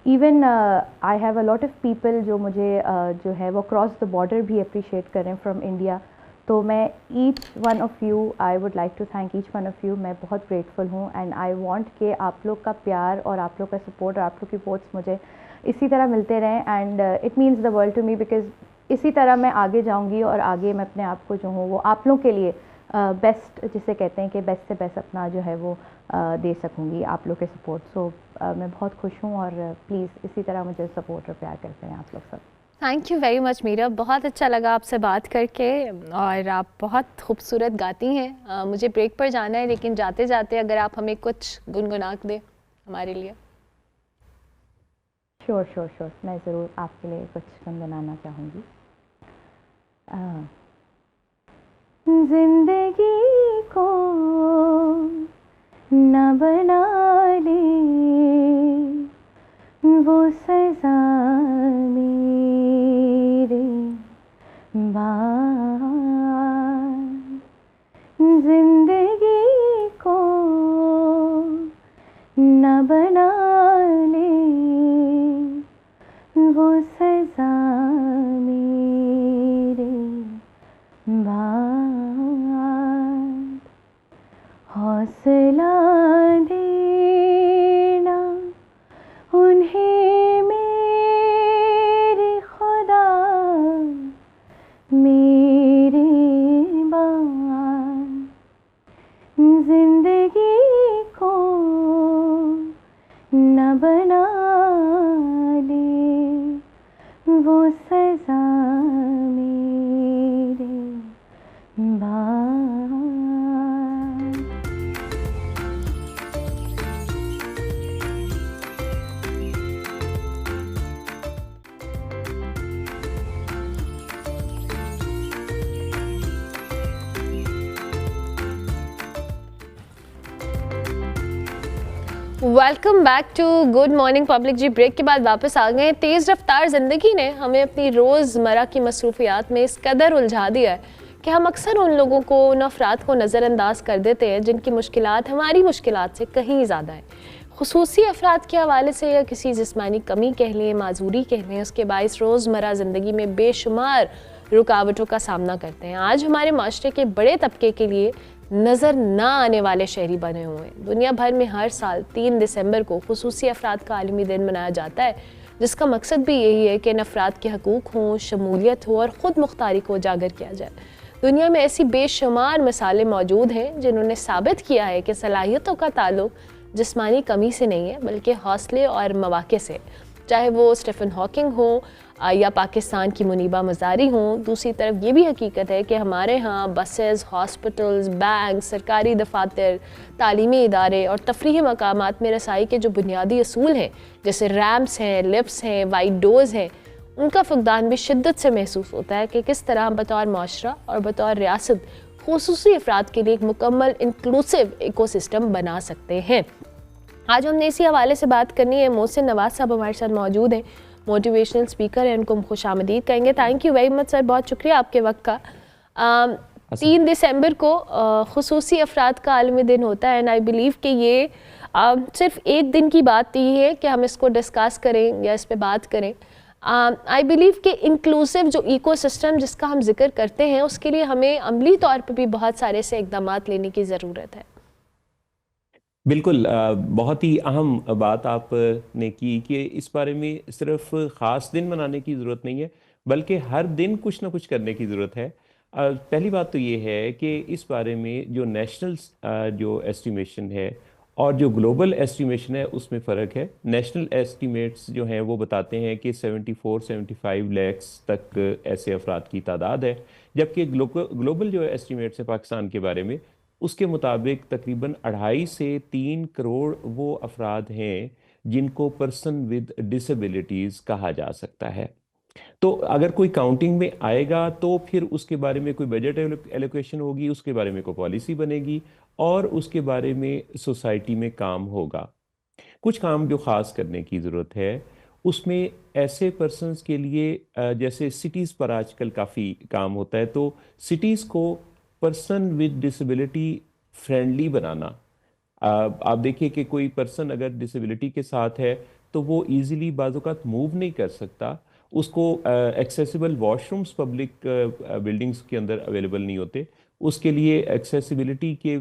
Even I have a lot of people जो मुझे जो है वो क्रॉस द बॉर्डर भी अप्रिशिएट करें फ्रॉम इंडिया। तो मैं each one of you, I would like to thank each one of you. मैं बहुत ग्रेटफुल हूँ, एंड आई वांट कि आप लोग का प्यार और आप लोग का सपोर्ट और आप लोग की वोट्स मुझे इसी तरह मिलते रहें, and it means the world to me, because इसी तरह मैं आगे जाऊँगी और आगे मैं अपने आप को जो हूँ वो आप लोग के लिए बेस्ट, जिसे कहते हैं कि बेस्ट से बेस्ट अपना जो है वो दे सकूँगी आप लोग के सपोर्ट। सो मैं बहुत खुश हूँ, और प्लीज़ इसी तरह मुझे सपोर्ट और प्यार करते हैं आप लोग सब। Thank you very much Meera, बहुत अच्छा लगा आपसे बात करके, और आप बहुत खूबसूरत गाती हैं। मुझे ब्रेक पर जाना है, लेकिन जाते जाते अगर आप हमें कुछ गुनगुना दें हमारे लिए। श्योर, मैं ज़रूर आपके लिए कुछ गुनगुनाना चाहूँगी। जिंदगी को न बना ले वो सज़ा मेरे बाद, जिंदगी को न बना ले वो सज़ा वो सजा मेरे भाई। Welcome back to good morning public ji. Break के बाद वापस आ गए हैं। तेज़ रफ्तार ज़िंदगी ने हमें अपनी रोज़मर्रा की मसरूफियात में इस कदर उलझा दिया है कि हम अक्सर उन लोगों को, उन अफराद को नज़रअंदाज कर देते हैं जिनकी मुश्किलात हमारी मुश्किलात से कहीं ज़्यादा है। खुसूसी अफराद के हवाले से या किसी जिस्मानी कमी कह लें, माजूरी कह लें, उसके बाइस रोज़मर्रा ज़िंदगी में बेशुमार रुकावटों का सामना करते हैं। आज हमारे माशरे के बड़े तबके के लिए नज़र ना आने वाले शहरी बने हुए हैं। दुनिया भर में हर साल 3 दिसंबर को खुसूसी अफराद का आलमी दिन मनाया जाता है, जिसका मकसद भी यही है कि इन अफराद के हकूक़ हों, शमूलियत हो और ख़ुद मुख्तारी को उजागर किया जाए। दुनिया में ऐसी बेशुमार मिसालें मौजूद हैं जिन्होंने साबित किया है कि सलाहियतों का ताल्लुक जिस्मानी कमी से नहीं है बल्कि हौसले और मौक़े से, चाहे वो स्टीफन हॉकिंग हो या पाकिस्तान की मुनीबा मज़ारी हों। दूसरी तरफ ये भी हकीकत है कि हमारे यहाँ बसेस, हॉस्पिटल्स, बैंक, सरकारी दफातर, तालीमी इदारे और तफरीही मकामात में रसाई के जो बुनियादी असूल हैं, जैसे रैम्प्स हैं, लिफ्ट्स हैं, वाइड डोर्स हैं, उनका फुकदान भी शिद्दत से महसूस होता है कि किस तरह हम बतौर माशरा और बतौर रियासत खुसूसी अफराद के लिए एक मुकम्मल इंक्लूसिव इकोसिस्टम बना सकते हैं। आज हमने इसी हवाले से बात करनी है। मोहसिन नवाज साहब हमारे साथ मौजूद हैं, मोटिवेशनल स्पीकर हैं, उनको हम खुशामदीद कहेंगे। Thank you very much sir, बहुत शुक्रिया आपके वक्त का। 3 दिसंबर को खुसूसी अफराद का आलमी दिन होता है एंड आई बिलीव कि ये सिर्फ एक दिन की बात नहीं है कि हम इसको डिस्कस करें या इस पे बात करें। आई बिलीव कि इंक्लूसिव जो इकोसिस्टम जिसका हम जिक्र करते हैं उसके लिए हमें अमली तौर पर भी बहुत सारे से इक़दामात लेने की ज़रूरत है। बिल्कुल, बहुत ही अहम बात आपने की कि इस बारे में सिर्फ ख़ास दिन मनाने की ज़रूरत नहीं है बल्कि हर दिन कुछ ना कुछ करने की ज़रूरत है। पहली बात तो ये है कि इस बारे में जो नेशनल जो एस्टिमेशन है और जो ग्लोबल एस्टिमेशन है उसमें फ़र्क है। नेशनल एस्टिमेट्स जो हैं वो बताते हैं कि 74-75 लाख तक ऐसे अफराद की तादाद है, जबकि ग्लोबल जो एस्टिमेट्स है पाकिस्तान के बारे में उसके मुताबिक तकरीबन 2.5 से 3 करोड़ वो अफराद हैं जिनको पर्सन विद डिसेबिलिटीज़ कहा जा सकता है। तो अगर कोई काउंटिंग में आएगा तो फिर उसके बारे में कोई बजट एलोकेशन होगी, उसके बारे में कोई पॉलिसी बनेगी और उसके बारे में सोसाइटी में काम होगा। कुछ काम जो ख़ास करने की ज़रूरत है उसमें ऐसे पर्सनस के लिए जैसे सिटीज़ पर आजकल काफ़ी काम होता है, तो सिटीज़ को पर्सन विद डिसेबिलिटी फ्रेंडली बनाना। आप देखिए कि कोई पर्सन अगर डिसेबिलिटी के साथ है तो वो इजीली बाज़-औक़ात मूव नहीं कर सकता, उसको एक्सेसिबल वॉशरूम्स पब्लिक बिल्डिंग्स के अंदर अवेलेबल नहीं होते, उसके लिए एक्सेसिबिलिटी के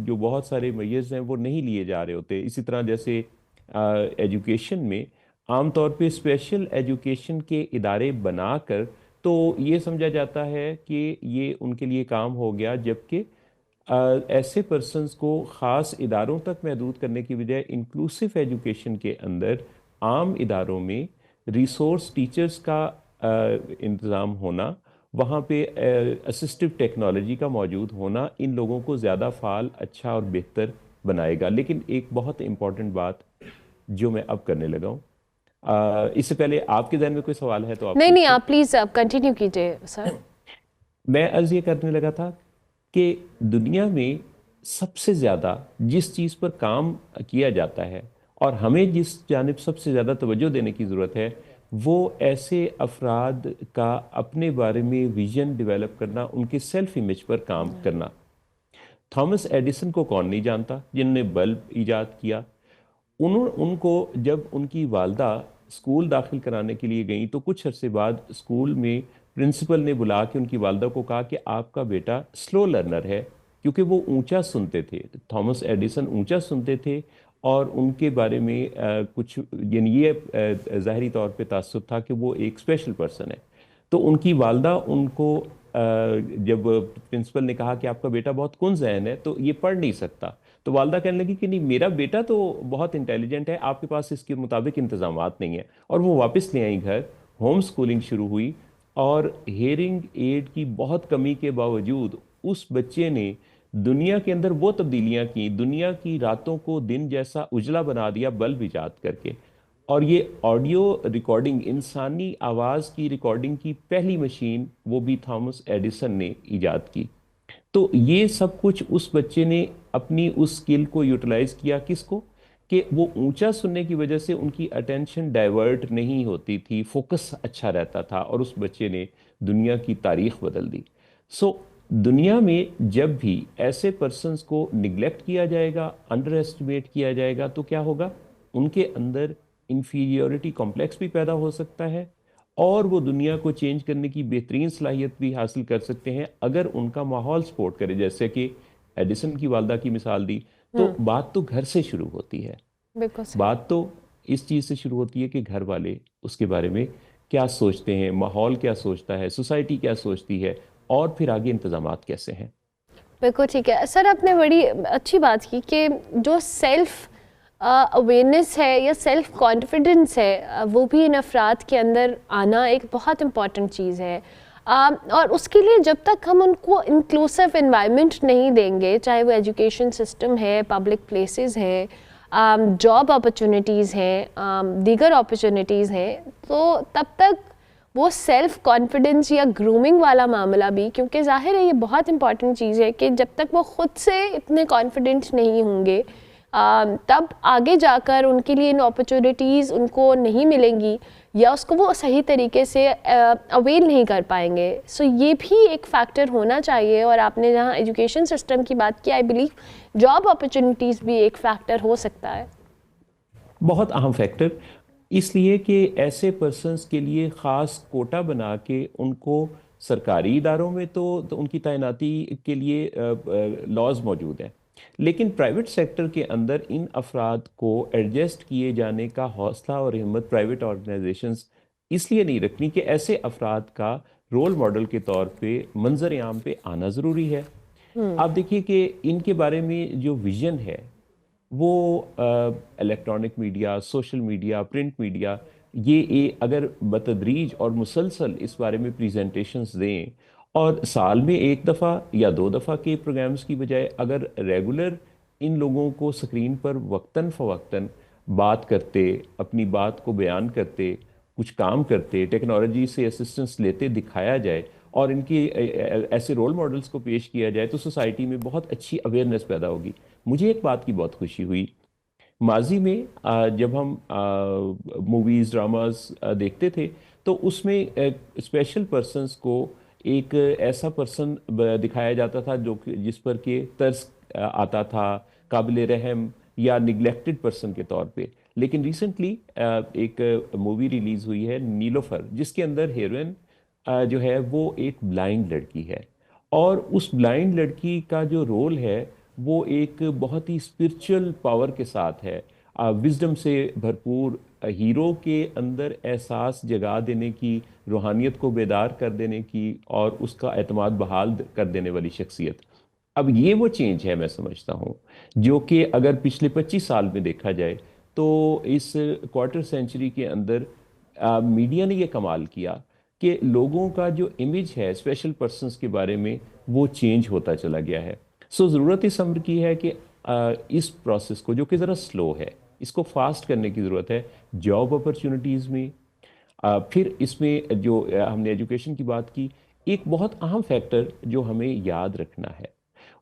जो बहुत सारे मेजर्स हैं वो नहीं लिए जा रहे होते। इसी तरह जैसे एजुकेशन में आमतौर पे स्पेशल एजुकेशन के इदारे बनाकर तो ये समझा जाता है कि ये उनके लिए काम हो गया, जबकि ऐसे पर्सन्स को ख़ास इदारों तक महदूद करने की बजाय इंक्लूसिव एजुकेशन के अंदर आम इदारों में रिसोर्स टीचर्स का इंतज़ाम होना, वहाँ पे असिस्टिव टेक्नोलॉजी का मौजूद होना इन लोगों को ज़्यादा फ़ाल, अच्छा और बेहतर बनाएगा। लेकिन एक बहुत इम्पॉर्टेंट बात जो मैं अब करने लगा हूँ, इससे पहले आपके ज़हन में कोई सवाल है तो आप नहीं, आप प्लीज़ आप कंटिन्यू कीजिए सर। मैं अर्ज़ ये करने लगा था कि दुनिया में सबसे ज़्यादा जिस चीज़ पर काम किया जाता है और हमें जिस जानिब सबसे ज़्यादा तवज्जो देने की ज़रूरत है वो ऐसे अफराद का अपने बारे में विजन डेवलप करना, उनके सेल्फ इमेज पर काम करना। थॉमस एडिसन को कौन नहीं जानता, जिन्होंने बल्ब ईजाद किया। उनको जब उनकी वालदा स्कूल दाखिल कराने के लिए गई तो कुछ अरसे बाद स्कूल में प्रिंसिपल ने बुला के उनकी वालदा को कहा कि आपका बेटा स्लो लर्नर है, क्योंकि वो ऊंचा सुनते थे। थॉमस एडिसन ऊंचा सुनते थे और उनके बारे में कुछ यानी ये ज़ाहरी तौर पे तासुब था कि वो एक स्पेशल पर्सन है। तो उनकी वालदा उनको जब प्रिंसिपल ने कहा कि आपका बेटा बहुत कुन ज़हन है तो ये पढ़ नहीं सकता, तो वालदा कहने लगी कि नहीं, मेरा बेटा तो बहुत इंटेलिजेंट है, आपके पास इसके मुताबिक इंतज़ामात नहीं है। और वो वापस ले आई घर। होम स्कूलिंग शुरू हुई और हेयरिंग एड की बहुत कमी के बावजूद उस बच्चे ने दुनिया के अंदर वो तब्दीलियां की, दुनिया की रातों को दिन जैसा उजला बना दिया बल्ब इजाद करके। और ये ऑडियो रिकॉर्डिंग, इंसानी आवाज़ की रिकॉर्डिंग की पहली मशीन वो भी थॉमस एडिसन ने इजाद की। तो ये सब कुछ उस बच्चे ने अपनी उस स्किल को यूटिलाइज किया, किसको, कि वो ऊंचा सुनने की वजह से उनकी अटेंशन डाइवर्ट नहीं होती थी, फोकस अच्छा रहता था, और उस बच्चे ने दुनिया की तारीख बदल दी। सो दुनिया में जब भी ऐसे पर्सन्स को निग्लेक्ट किया जाएगा, अंडर एस्टिमेट किया जाएगा, तो क्या होगा, उनके अंदर इंफीरियोरिटी कॉम्प्लेक्स भी पैदा हो सकता है, और वो दुनिया को चेंज करने की बेहतरीन सलाहियत भी हासिल कर सकते हैं अगर उनका माहौल सपोर्ट करे। जैसे कि एडिसन की वालदा की मिसाल दी, तो बात तो घर से शुरू होती है। बिल्कुल सही। बात तो इस चीज़ से शुरू होती है कि घर वाले उसके बारे में क्या सोचते हैं, माहौल क्या सोचता है, सोसाइटी क्या सोचती है, और फिर आगे इंतजामात कैसे हैं। बिल्कुल ठीक है सर, आपने बड़ी अच्छी बात की कि जो सेल्फ अवेयरनेस है या सेल्फ कॉन्फिडेंस है वो भी इन अफराद के अंदर आना एक बहुत इम्पॉर्टेंट चीज़ है। और उसके लिए जब तक हम उनको इंक्लूसिव एनवायरनमेंट नहीं देंगे, चाहे वो एजुकेशन सिस्टम है, पब्लिक प्लेसेस हैं, जॉब अपॉर्चुनिटीज़ हैं, दीगर अपॉर्चुनिटीज़ हैं, तो तब तक वो सेल्फ कॉन्फिडेंस या ग्रूमिंग वाला मामला भी, क्योंकि जाहिर है ये बहुत इंपॉर्टेंट चीज़ है कि जब तक वो ख़ुद से इतने कॉन्फिडेंट नहीं होंगे तब आगे जाकर उनके लिए इन अपॉर्चुनिटीज़ उनको नहीं मिलेंगी या उसको वो सही तरीके से अवेल नहीं कर पाएंगे। सो ये भी एक फैक्टर होना चाहिए। और आपने जहाँ एजुकेशन सिस्टम की बात की, आई बिलीव जॉब अपॉर्चुनिटीज़ भी एक फैक्टर हो सकता है, बहुत अहम फैक्टर, इसलिए कि ऐसे पर्सन्स के लिए ख़ास कोटा बना के उनको सरकारी इदारों में तो उनकी तैनाती के लिए लॉज मौजूद हैं, लेकिन प्राइवेट सेक्टर के अंदर इन अफराद को एडजस्ट किए जाने का हौसला और हिम्मत प्राइवेट ऑर्गेनाइजेशंस इसलिए नहीं रखनी कि ऐसे अफराद का रोल मॉडल के तौर पे मंजर आम पे आना ज़रूरी है। आप देखिए कि इनके बारे में जो विजन है वो electronic media, social media, print media, अगर बतदरीज और मुसलसल इस बारे में प्रेजेंटेशंस दें, और साल में एक दफ़ा या दो दफ़ा के प्रोग्राम्स की बजाय अगर रेगुलर इन लोगों को स्क्रीन पर वक्तन फ़वक्तन बात करते, अपनी बात को बयान करते, कुछ काम करते, टेक्नोलॉजी से असिस्टेंस लेते दिखाया जाए, और इनके ऐसे रोल मॉडल्स को पेश किया जाए, तो सोसाइटी में बहुत अच्छी अवेयरनेस पैदा होगी। मुझे एक बात की बहुत खुशी हुई, माजी में जब हम मूवीज़, ड्रामास देखते थे, तो उसमें स्पेशल पर्सन्स को एक ऐसा पर्सन दिखाया जाता था जो जिस पर के तरस आता था, काबिल रहम या निगलेक्टेड पर्सन के तौर पे। लेकिन रिसेंटली एक मूवी रिलीज़ हुई है नीलोफर, जिसके अंदर हीरोइन जो है वो एक ब्लाइंड लड़की है, और उस ब्लाइंड लड़की का जो रोल है वो एक बहुत ही स्पिरिचुअल पावर के साथ है, विजडम से भरपूर, हीरो के अंदर एहसास जगा देने की, रूहानियत को बेदार कर देने की, और उसका एतमाद बहाल कर देने वाली शख्सियत। अब ये वो चेंज है, मैं समझता हूँ, जो कि अगर पिछले 25 साल में देखा जाए तो इस क्वार्टर सेंचुरी के अंदर मीडिया ने ये कमाल किया कि लोगों का जो इमेज है स्पेशल पर्सन्स के बारे में वो चेंज होता चला गया है। सो ज़रूरत इस अम्र की है कि इस प्रोसेस को, जो कि ज़रा स्लो है, इसको फास्ट करने की ज़रूरत है। जॉब अपॉर्चुनिटीज़ में फिर इसमें जो हमने एजुकेशन की बात की, एक बहुत अहम फैक्टर जो हमें याद रखना है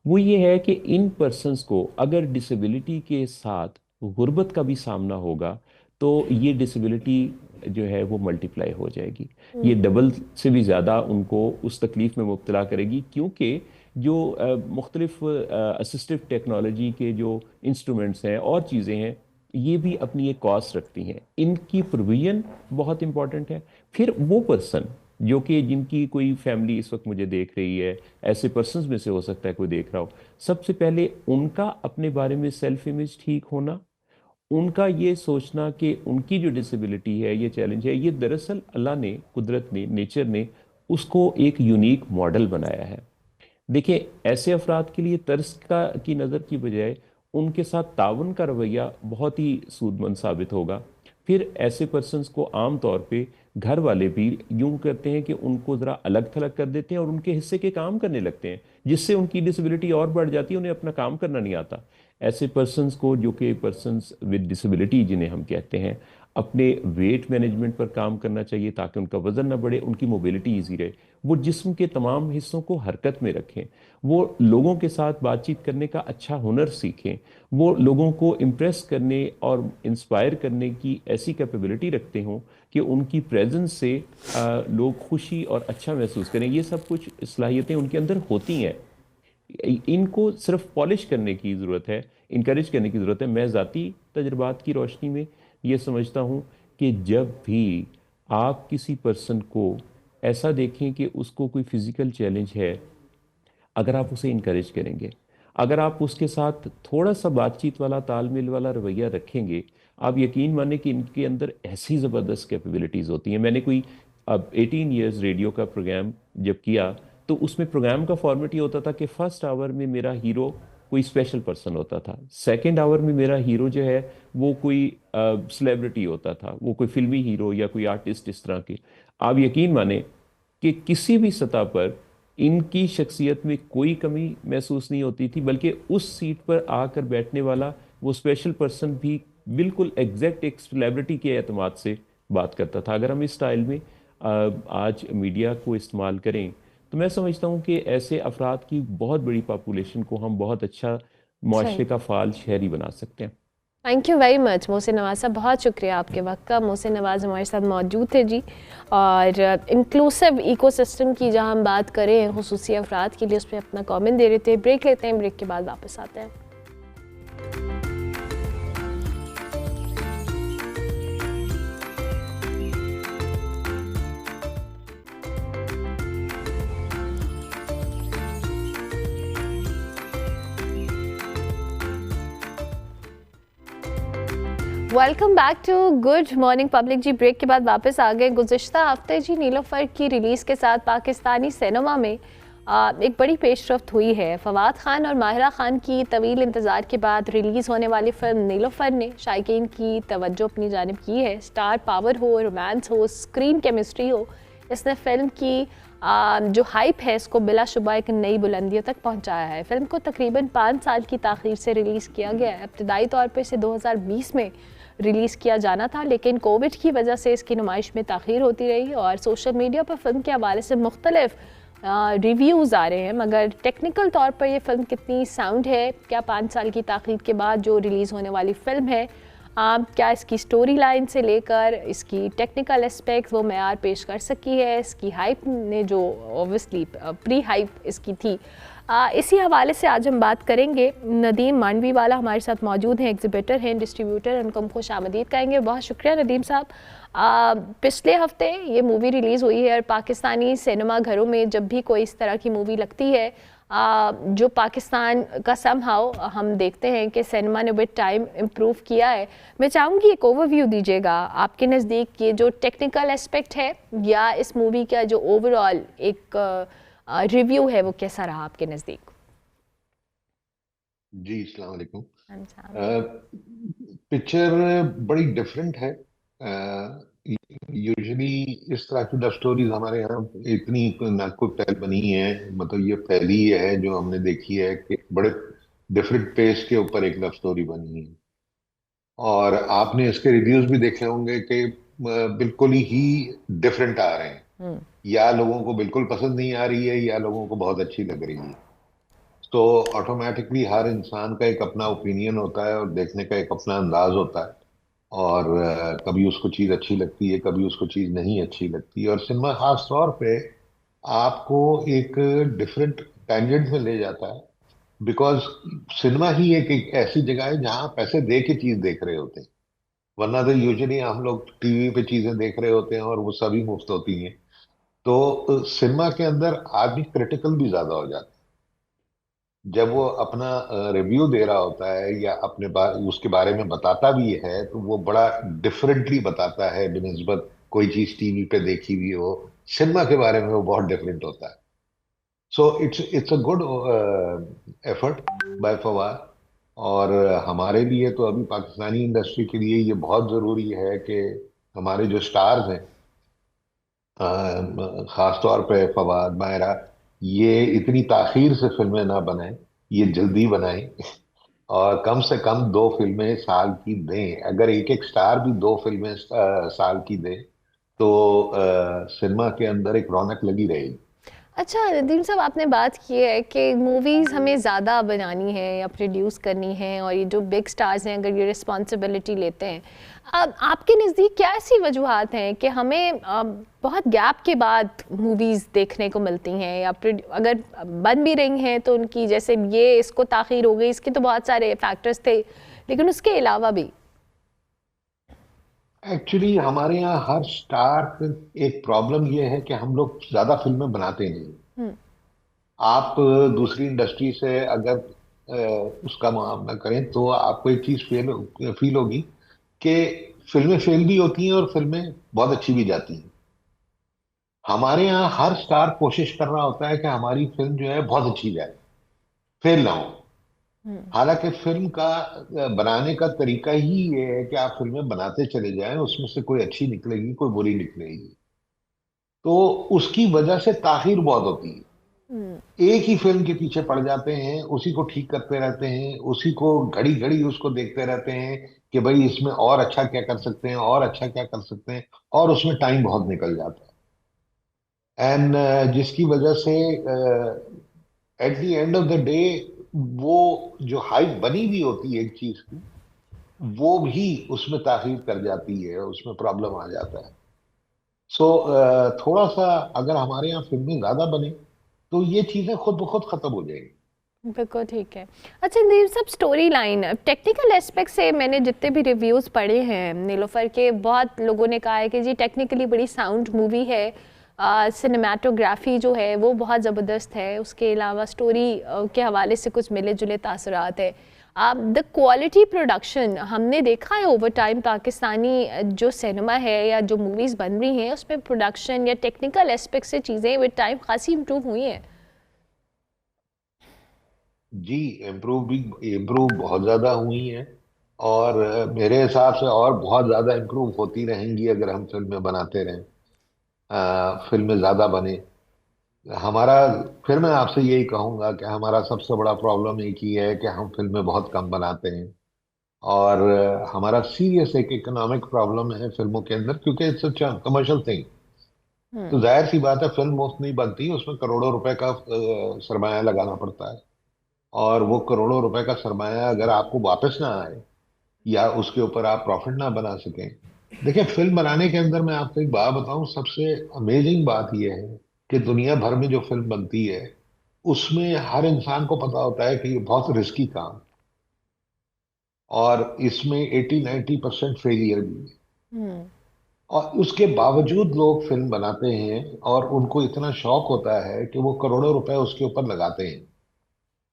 वो ये है कि इन पर्सन्स को अगर डिसेबिलिटी के साथ गुर्बत का भी सामना होगा तो ये डिसेबिलिटी जो है वो मल्टीप्लाई हो जाएगी, ये डबल से भी ज़्यादा उनको उस तकलीफ़ में मुब्तला करेगी, क्योंकि जो मुख्तलिफ असिस्टिव टेक्नोलॉजी के जो इंस्ट्रूमेंट्स हैं और चीज़ें हैं ये भी अपनी एक कॉस्ट रखती हैं, इनकी प्रोविजन बहुत इंपॉर्टेंट है। फिर वो पर्सन जो कि जिनकी कोई फैमिली इस वक्त मुझे देख रही है, ऐसे पर्सन्स में से हो सकता है कोई देख रहा हो, सबसे पहले उनका अपने बारे में सेल्फ इमेज ठीक होना, उनका ये सोचना कि उनकी जो डिसेबिलिटी है, ये चैलेंज है, ये दरअसल अल्लाह ने, कुदरत ने, नेचर ने उसको एक यूनिक मॉडल बनाया है। देखिए, ऐसे अफराद के लिए तर्स की नज़र की बजाय उनके साथ तावन का रवैया बहुत ही सूदमंद साबित होगा। फिर ऐसे पर्सन्स को आम तौर पे घर वाले भी यूं करते हैं कि उनको ज़रा अलग थलग कर देते हैं और उनके हिस्से के काम करने लगते हैं, जिससे उनकी डिसेबिलिटी और बढ़ जाती है, उन्हें अपना काम करना नहीं आता। ऐसे पर्सन्स को, जो कि पर्सन्स विद डिसेबिलिटी जिन्हें हम कहते हैं, अपने वेट मैनेजमेंट पर काम करना चाहिए ताकि उनका वजन ना बढ़े, उनकी मोबिलिटी ईजी रहे, वो जिस्म के तमाम हिस्सों को हरकत में रखें, वो लोगों के साथ बातचीत करने का अच्छा हुनर सीखें, वो लोगों को इम्प्रेस करने और इंस्पायर करने की ऐसी कैपेबिलिटी रखते हों कि उनकी प्रेजेंस से लोग खुशी और अच्छा महसूस करें। ये सब कुछ सलाहियतें उनके अंदर होती हैं, इनको सिर्फ पॉलिश करने की ज़रूरत है, इनकरेज करने की ज़रूरत है। मैं ज़ाती तजर्बात की रोशनी में ये समझता हूँ कि जब भी आप किसी पर्सन को ऐसा देखें कि उसको कोई फिज़िकल चैलेंज है, अगर आप उसे इनकरेज करेंगे, अगर आप उसके साथ थोड़ा सा बातचीत वाला, तालमेल वाला रवैया रखेंगे, आप यकीन माने कि इनके अंदर ऐसी ज़बरदस्त कैपेबिलिटीज़ होती हैं। मैंने कोई अब 18 ईयर्स रेडियो का प्रोग्राम जब किया, तो उसमें प्रोग्राम का फॉर्मेट ये होता था कि फर्स्ट आवर में मेरा हीरो कोई स्पेशल पर्सन होता था, सेकंड आवर में मेरा हीरो जो है वो कोई सेलिब्रिटी होता था, वो कोई फिल्मी हीरो या कोई आर्टिस्ट, इस तरह के। आप यकीन माने कि किसी भी सतह पर इनकी शख्सियत में कोई कमी महसूस नहीं होती थी, बल्कि उस सीट पर आकर बैठने वाला वो स्पेशल पर्सन भी बिल्कुल एग्जैक्ट एक सेलिब्रिटी के एतमाद से बात करता था। अगर हम इस स्टाइल में आज मीडिया को इस्तेमाल करें, तो मैं समझता हूँ कि ऐसे अफराद की बहुत बड़ी पॉपुलेशन को हम बहुत अच्छा सही। मुआशरे का फ़ाल शहरी बना सकते हैं। Thank you very much Mohsin Nawaz साहब, बहुत शुक्रिया आपके वक्त का। मोहसिन नवाज हमारे साथ मौजूद थे जी, और इंक्लूसिव इकोसिस्टम की जहां हम बात करें खुसूसी अफराद के लिए, उस पर अपना कमेंट दे रहे थे। ब्रेक लेते हैं, ब्रेक के बाद वापस आते हैं। Welcome back to good morning public ji. Break के बाद वापस आ गए। गुज़िश्ता हफ्ते जी नीलोफर की रिलीज़ के साथ पाकिस्तानी सिनेमा में एक बड़ी पेशरफ्त हुई है। फवाद खान और माहिरा खान की तवील इंतज़ार के बाद रिलीज़ होने वाली फ़िल्म नीलोफर ने शायकीन की तवज्जो अपनी जानिब की है। स्टार पावर हो, रोमांस हो, स्क्रीन केमिस्ट्री हो, इसने फ़िल्म की जो हाइप है इसको बिलाशुबा एक नई बुलंदियों तक पहुंचाया है। फ़िल्म को तकरीबन 5 साल की ताख़ीर से रिलीज़ किया गया है। इब्तदाई तौर पर इसे 2020 में रिलीज़ किया जाना था, लेकिन कोविड की वजह से इसकी नुमाइश में ताख़ीर होती रही और सोशल मीडिया पर फ़िल्म के हवाले से मुख्तलिफ रिव्यूज़ आ रहे हैं। मगर टेक्निकल तौर पर यह फ़िल्म कितनी साउंड है, क्या 5 साल की ताख़ीर के बाद जो रिलीज़ होने वाली फ़िल्म है, क्या इसकी स्टोरी लाइन से लेकर इसकी टेक्निकल एस्पेक्ट वो मेयार पेश कर सकी है, इसकी हाइप ने जो ऑब्वियसली प्री हाइप इसकी थी, इसी हवाले से आज हम बात करेंगे। नदीम मांडवी वाला हमारे साथ मौजूद हैं, एग्जिबिटर हैं, डिस्ट्रीब्यूटर, उनको हम खुश आमदीद कहेंगे। बहुत शुक्रिया नदीम साहब। पिछले हफ्ते ये मूवी रिलीज़ हुई है और पाकिस्तानी सिनेमा घरों में जब भी कोई इस तरह की मूवी लगती है जो पाकिस्तान का समहाउ हम देखते हैं कि सिनेमा ने विद टाइम इम्प्रूव किया है। मैं चाहूँगी एक ओवरव्यू दीजिएगा आपके नज़दीक ये जो टेक्निकल एस्पेक्ट है या इस मूवी का जो ओवरऑल एक रिव्यू है वो कैसा रहा आपके नज़दीक? जी, अस्सलाम वालेकुम। पिक्चर बड़ी डिफरेंट है। यूजुअली इस तरह की लव स्टोरीज हमारे यहाँ इतनी ना कोई पहल बनी है, मतलब ये पहली है जो हमने देखी है कि बड़े डिफरेंट पेस के ऊपर एक लव स्टोरी बनी है। और आपने इसके रिव्यूज भी देखे होंगे कि बिल्कुल ही डिफरेंट आ रहे हैं, या लोगों को बिल्कुल पसंद नहीं आ रही है या लोगों को बहुत अच्छी लग रही है। तो ऑटोमेटिकली हर इंसान का एक अपना ओपिनियन होता है और देखने का एक अपना अंदाज होता है, और कभी उसको चीज़ अच्छी लगती है, कभी उसको चीज़ नहीं अच्छी लगती है। और सिनेमा खास तौर पे आपको एक डिफरेंट टेंजेंट में ले जाता है, बिकॉज सिनेमा ही एक ऐसी जगह है जहाँ पैसे दे के चीज़ देख रहे होते हैं, वरना तो यूजुअली हम लोग टीवी पे चीज़ें देख रहे होते हैं और वो सभी मुफ्त होती हैं। तो सिनेमा के अंदर आदमी क्रिटिकल भी ज़्यादा हो जाता है। जब वो अपना रिव्यू दे रहा होता है या उसके बारे में बताता भी है, तो वो बड़ा डिफरेंटली बताता है बिनिस्बत कोई चीज टीवी पे देखी हुई हो। सिनेमा के बारे में वो बहुत डिफरेंट होता है। So it's a good effort bye Fawad, और हमारे लिए तो अभी पाकिस्तानी इंडस्ट्री के लिए ये बहुत ज़रूरी है कि हमारे जो स्टार्स हैं, खास तौर पे फवाद, मायरा, ये इतनी ताखीर से फिल्में ना बनाएं, ये जल्दी बनाएं। और कम से कम 2 फिल्में साल की दें। अगर एक एक स्टार भी 2 फिल्में साल की दे तो सिनेमा के अंदर एक रौनक लगी रहेगी। अच्छा नदीम साहब, आपने बात की है कि मूवीज़ हमें ज़्यादा बनानी है या प्रोड्यूस करनी है, और ये जो बिग स्टार्स हैं अगर ये रिस्पॉन्सिबिलिटी लेते हैं, अब आपके नज़दीक क्या ऐसी वजूहात हैं कि हमें बहुत गैप के बाद मूवीज़ देखने को मिलती हैं, या अगर बन भी रही हैं तो उनकी, जैसे ये इसको ताख़ीर हो गई, इसके तो बहुत सारे फैक्टर्स थे, लेकिन उसके अलावा भी? एक्चुअली हमारे यहाँ हर स्टार पे एक प्रॉब्लम ये है कि हम लोग ज्यादा फिल्में बनाते नहीं। हम्म। आप दूसरी इंडस्ट्री से अगर उसका मुकाबला करें तो आपको एक चीज फील होगी कि फिल्में फेल भी होती हैं और फिल्में बहुत अच्छी भी जाती हैं। हमारे यहाँ हर स्टार कोशिश कर रहा होता है कि हमारी फिल्म जो है बहुत अच्छी जाए, फेल ना हो। हालांकि फिल्म का बनाने का तरीका ही ये है कि आप फिल्में बनाते चले जाएं, उसमें से कोई अच्छी निकलेगी, कोई बुरी निकलेगी। तो उसकी वजह से ताखीर बहुत होती है। हम्म। एक ही फिल्म के पीछे पड़ जाते हैं, उसी को ठीक करते रहते हैं, उसी को घड़ी घड़ी उसको देखते रहते हैं कि भाई इसमें और अच्छा क्या कर सकते हैं, और अच्छा क्या कर सकते हैं, और उसमें टाइम बहुत निकल जाता है। एंड जिसकी वजह से at the end of the day वो जो हाइप बनी हुई होती है एक चीज की, वो भी उसमें ताखीर कर जाती है, उसमें प्रॉब्लम आ जाता है। सो थोड़ा सा अगर हमारे यहाँ फिल्में ज्यादा बने तो ये चीजें खुद ब खुद खत्म हो जाएंगी। बिल्कुल ठीक है। अच्छा नदीम साहब, स्टोरी लाइन टेक्निकल एस्पेक्ट से मैंने जितने भी रिव्यूज़ पढ़े हैं नीलोफर के, बहुत लोगों ने कहा है कि जी टेक्निकली बड़ी साउंड मूवी है, सिनेमाटोग्राफी जो है वो बहुत ज़बरदस्त है, उसके अलावा स्टोरी के हवाले से कुछ मिले जुले तासुरात है। द क्वालिटी प्रोडक्शन हमने देखा है ओवर टाइम, पाकिस्तानी जो सिनेमा है या जो मूवीज़ बन रही हैं उसमें प्रोडक्शन या टेक्निकल एस्पेक्ट से चीज़ें विद टाइम खासी इम्प्रूव हुई हैं। जी, इम्प्रूव बहुत ज्यादा हुई हैं। और मेरे हिसाब से और बहुत ज्यादा इम्प्रूव होती रहेंगी अगर हम फिल्में बनाते रहें, फिल्में ज्यादा बने। हमारा, फिर मैं आपसे यही कहूंगा कि हमारा सबसे बड़ा प्रॉब्लम एक ही है कि हम फिल्में बहुत कम बनाते हैं। और हमारा सीरियस एक इकोनॉमिक प्रॉब्लम है फिल्मों के अंदर, क्योंकि इट्स अ कमर्शियल थिंग। तो जाहिर सी बात है, फिल्म मुफ्त नहीं बनती, उसमें करोड़ों रुपए का सरमाया लगाना पड़ता है। और वो करोड़ों रुपए का सरमाया अगर आपको वापस ना आए या उसके ऊपर आप प्रॉफिट ना बना सकें। देखिए, फिल्म बनाने के अंदर मैं आपको एक बात बताऊं, सबसे अमेजिंग बात यह है कि दुनिया भर में जो फिल्म बनती है उसमें हर इंसान को पता होता है कि ये बहुत रिस्की काम है, और इसमें 80-90% फेलियर भी है। हम्म। और उसके बावजूद लोग फिल्म बनाते हैं और उनको इतना शौक होता है कि वो करोड़ों रुपए उसके ऊपर लगाते हैं।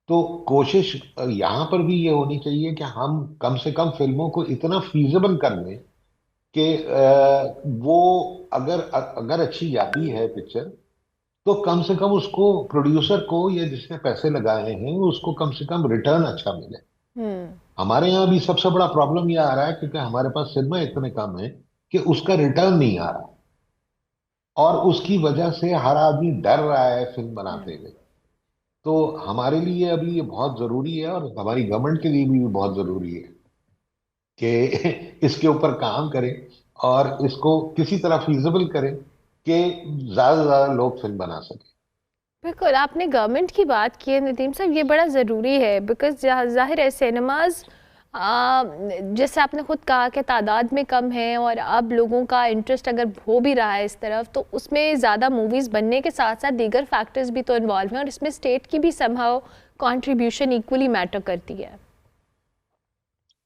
तो कोशिश यहाँ पर भी ये होनी चाहिए कि हम कम से कम फिल्मों को इतना फीजिबल कर लें कि वो अगर अगर अच्छी जाती है पिक्चर, तो कम से कम उसको प्रोड्यूसर को या जिसने पैसे लगाए हैं उसको कम से कम रिटर्न अच्छा मिले। हम्म। हमारे यहाँ भी सबसे बड़ा प्रॉब्लम ये आ रहा है क्योंकि हमारे पास सिनेमा इतने कम है कि उसका रिटर्न नहीं आ रहा, और उसकी वजह से हर आदमी डर रहा है फिल्म बनाते हुए। तो हमारे लिए अभी ये बहुत जरूरी है, और हमारी गवर्नमेंट के लिए भी बहुत जरूरी है कि इसके ऊपर काम करें और इसको किसी तरह फीजिबल करें कि ज्यादा से ज्यादा लोग फिल्म बना सकें। बिल्कुल, आपने गवर्नमेंट की बात की है नदीम साहब, ये बड़ा ज़रूरी है बिकॉज़ ज़ाहिर है सिनेमाज जैसे आपने खुद कहा कि तादाद में कम है, और अब लोगों का इंटरेस्ट अगर हो भी रहा है इस तरफ, तो उसमें ज़्यादा मूवीज़ बनने के साथ साथ दीगर फैक्टर्स भी तो इन्वॉल्व हैं, और इसमें स्टेट की भी समहाउ कंट्रीब्यूशन इक्वली मैटर करती है।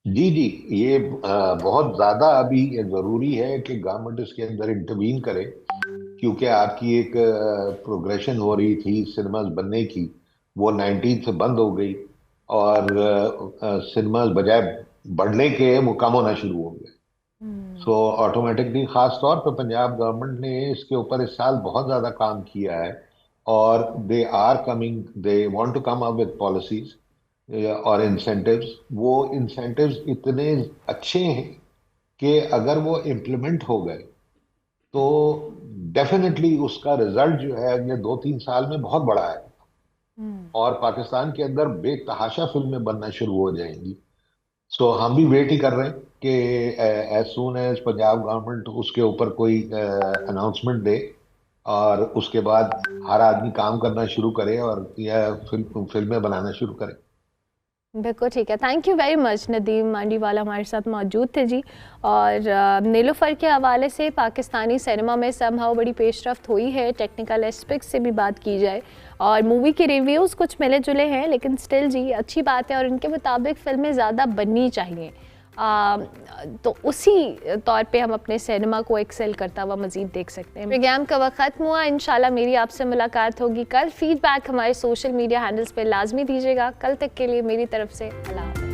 जी जी, ये बहुत ज्यादा अभी ये जरूरी है कि गवर्नमेंट इसके अंदर इंटरवीन करे, क्योंकि आपकी एक प्रोग्रेशन हो रही थी सिनेमाज बनने की, वो 19 से बंद हो गई। और सिनेमाज बजाय बढ़ने के वो कम होना शुरू हो गए। सो ऑटोमेटिकली, खास तौर पर पंजाब गवर्नमेंट ने इसके ऊपर इस साल बहुत ज्यादा काम किया है, और they are coming, they want to come up with policies और इंसेंटिव्स, वो इंसेंटिव्स इतने अच्छे हैं कि अगर वो इम्प्लीमेंट हो गए तो डेफिनेटली उसका रिजल्ट जो है अगले 2-3 साल में बहुत बड़ा है, और पाकिस्तान के अंदर बेतहाशा फिल्में बनना शुरू हो जाएंगी। सो हम भी वेट ही कर रहे हैं कि as soon as Punjab government उसके ऊपर कोई अनाउंसमेंट दे, और उसके बाद हर आदमी काम करना शुरू करे और यह फिल्में बनाना शुरू करे। बिल्कुल ठीक है। Thank you very much. Nadeem Mandviwalla हमारे साथ मौजूद थे जी। और नीलोफर के हवाले से पाकिस्तानी सिनेमा में समहाउ बड़ी पेशरफ्त हुई है, टेक्निकल एस्पेक्ट से भी बात की जाए, और मूवी के रिव्यूज़ कुछ मिले जुले हैं, लेकिन स्टिल जी अच्छी बात है, और इनके मुताबिक फ़िल्में ज़्यादा बननी चाहिए। तो उसी तौर पे हम अपने सिनेमा को एक्सेल करता हुआ मज़ीद देख सकते हैं। प्रोग्राम का वक्त ख़त्म हुआ। इंशाल्लाह मेरी आपसे मुलाकात होगी कल। फीडबैक हमारे सोशल मीडिया हैंडल्स पे लाजमी दीजिएगा। कल तक के लिए मेरी तरफ से अल्लाह हाफ़िज़।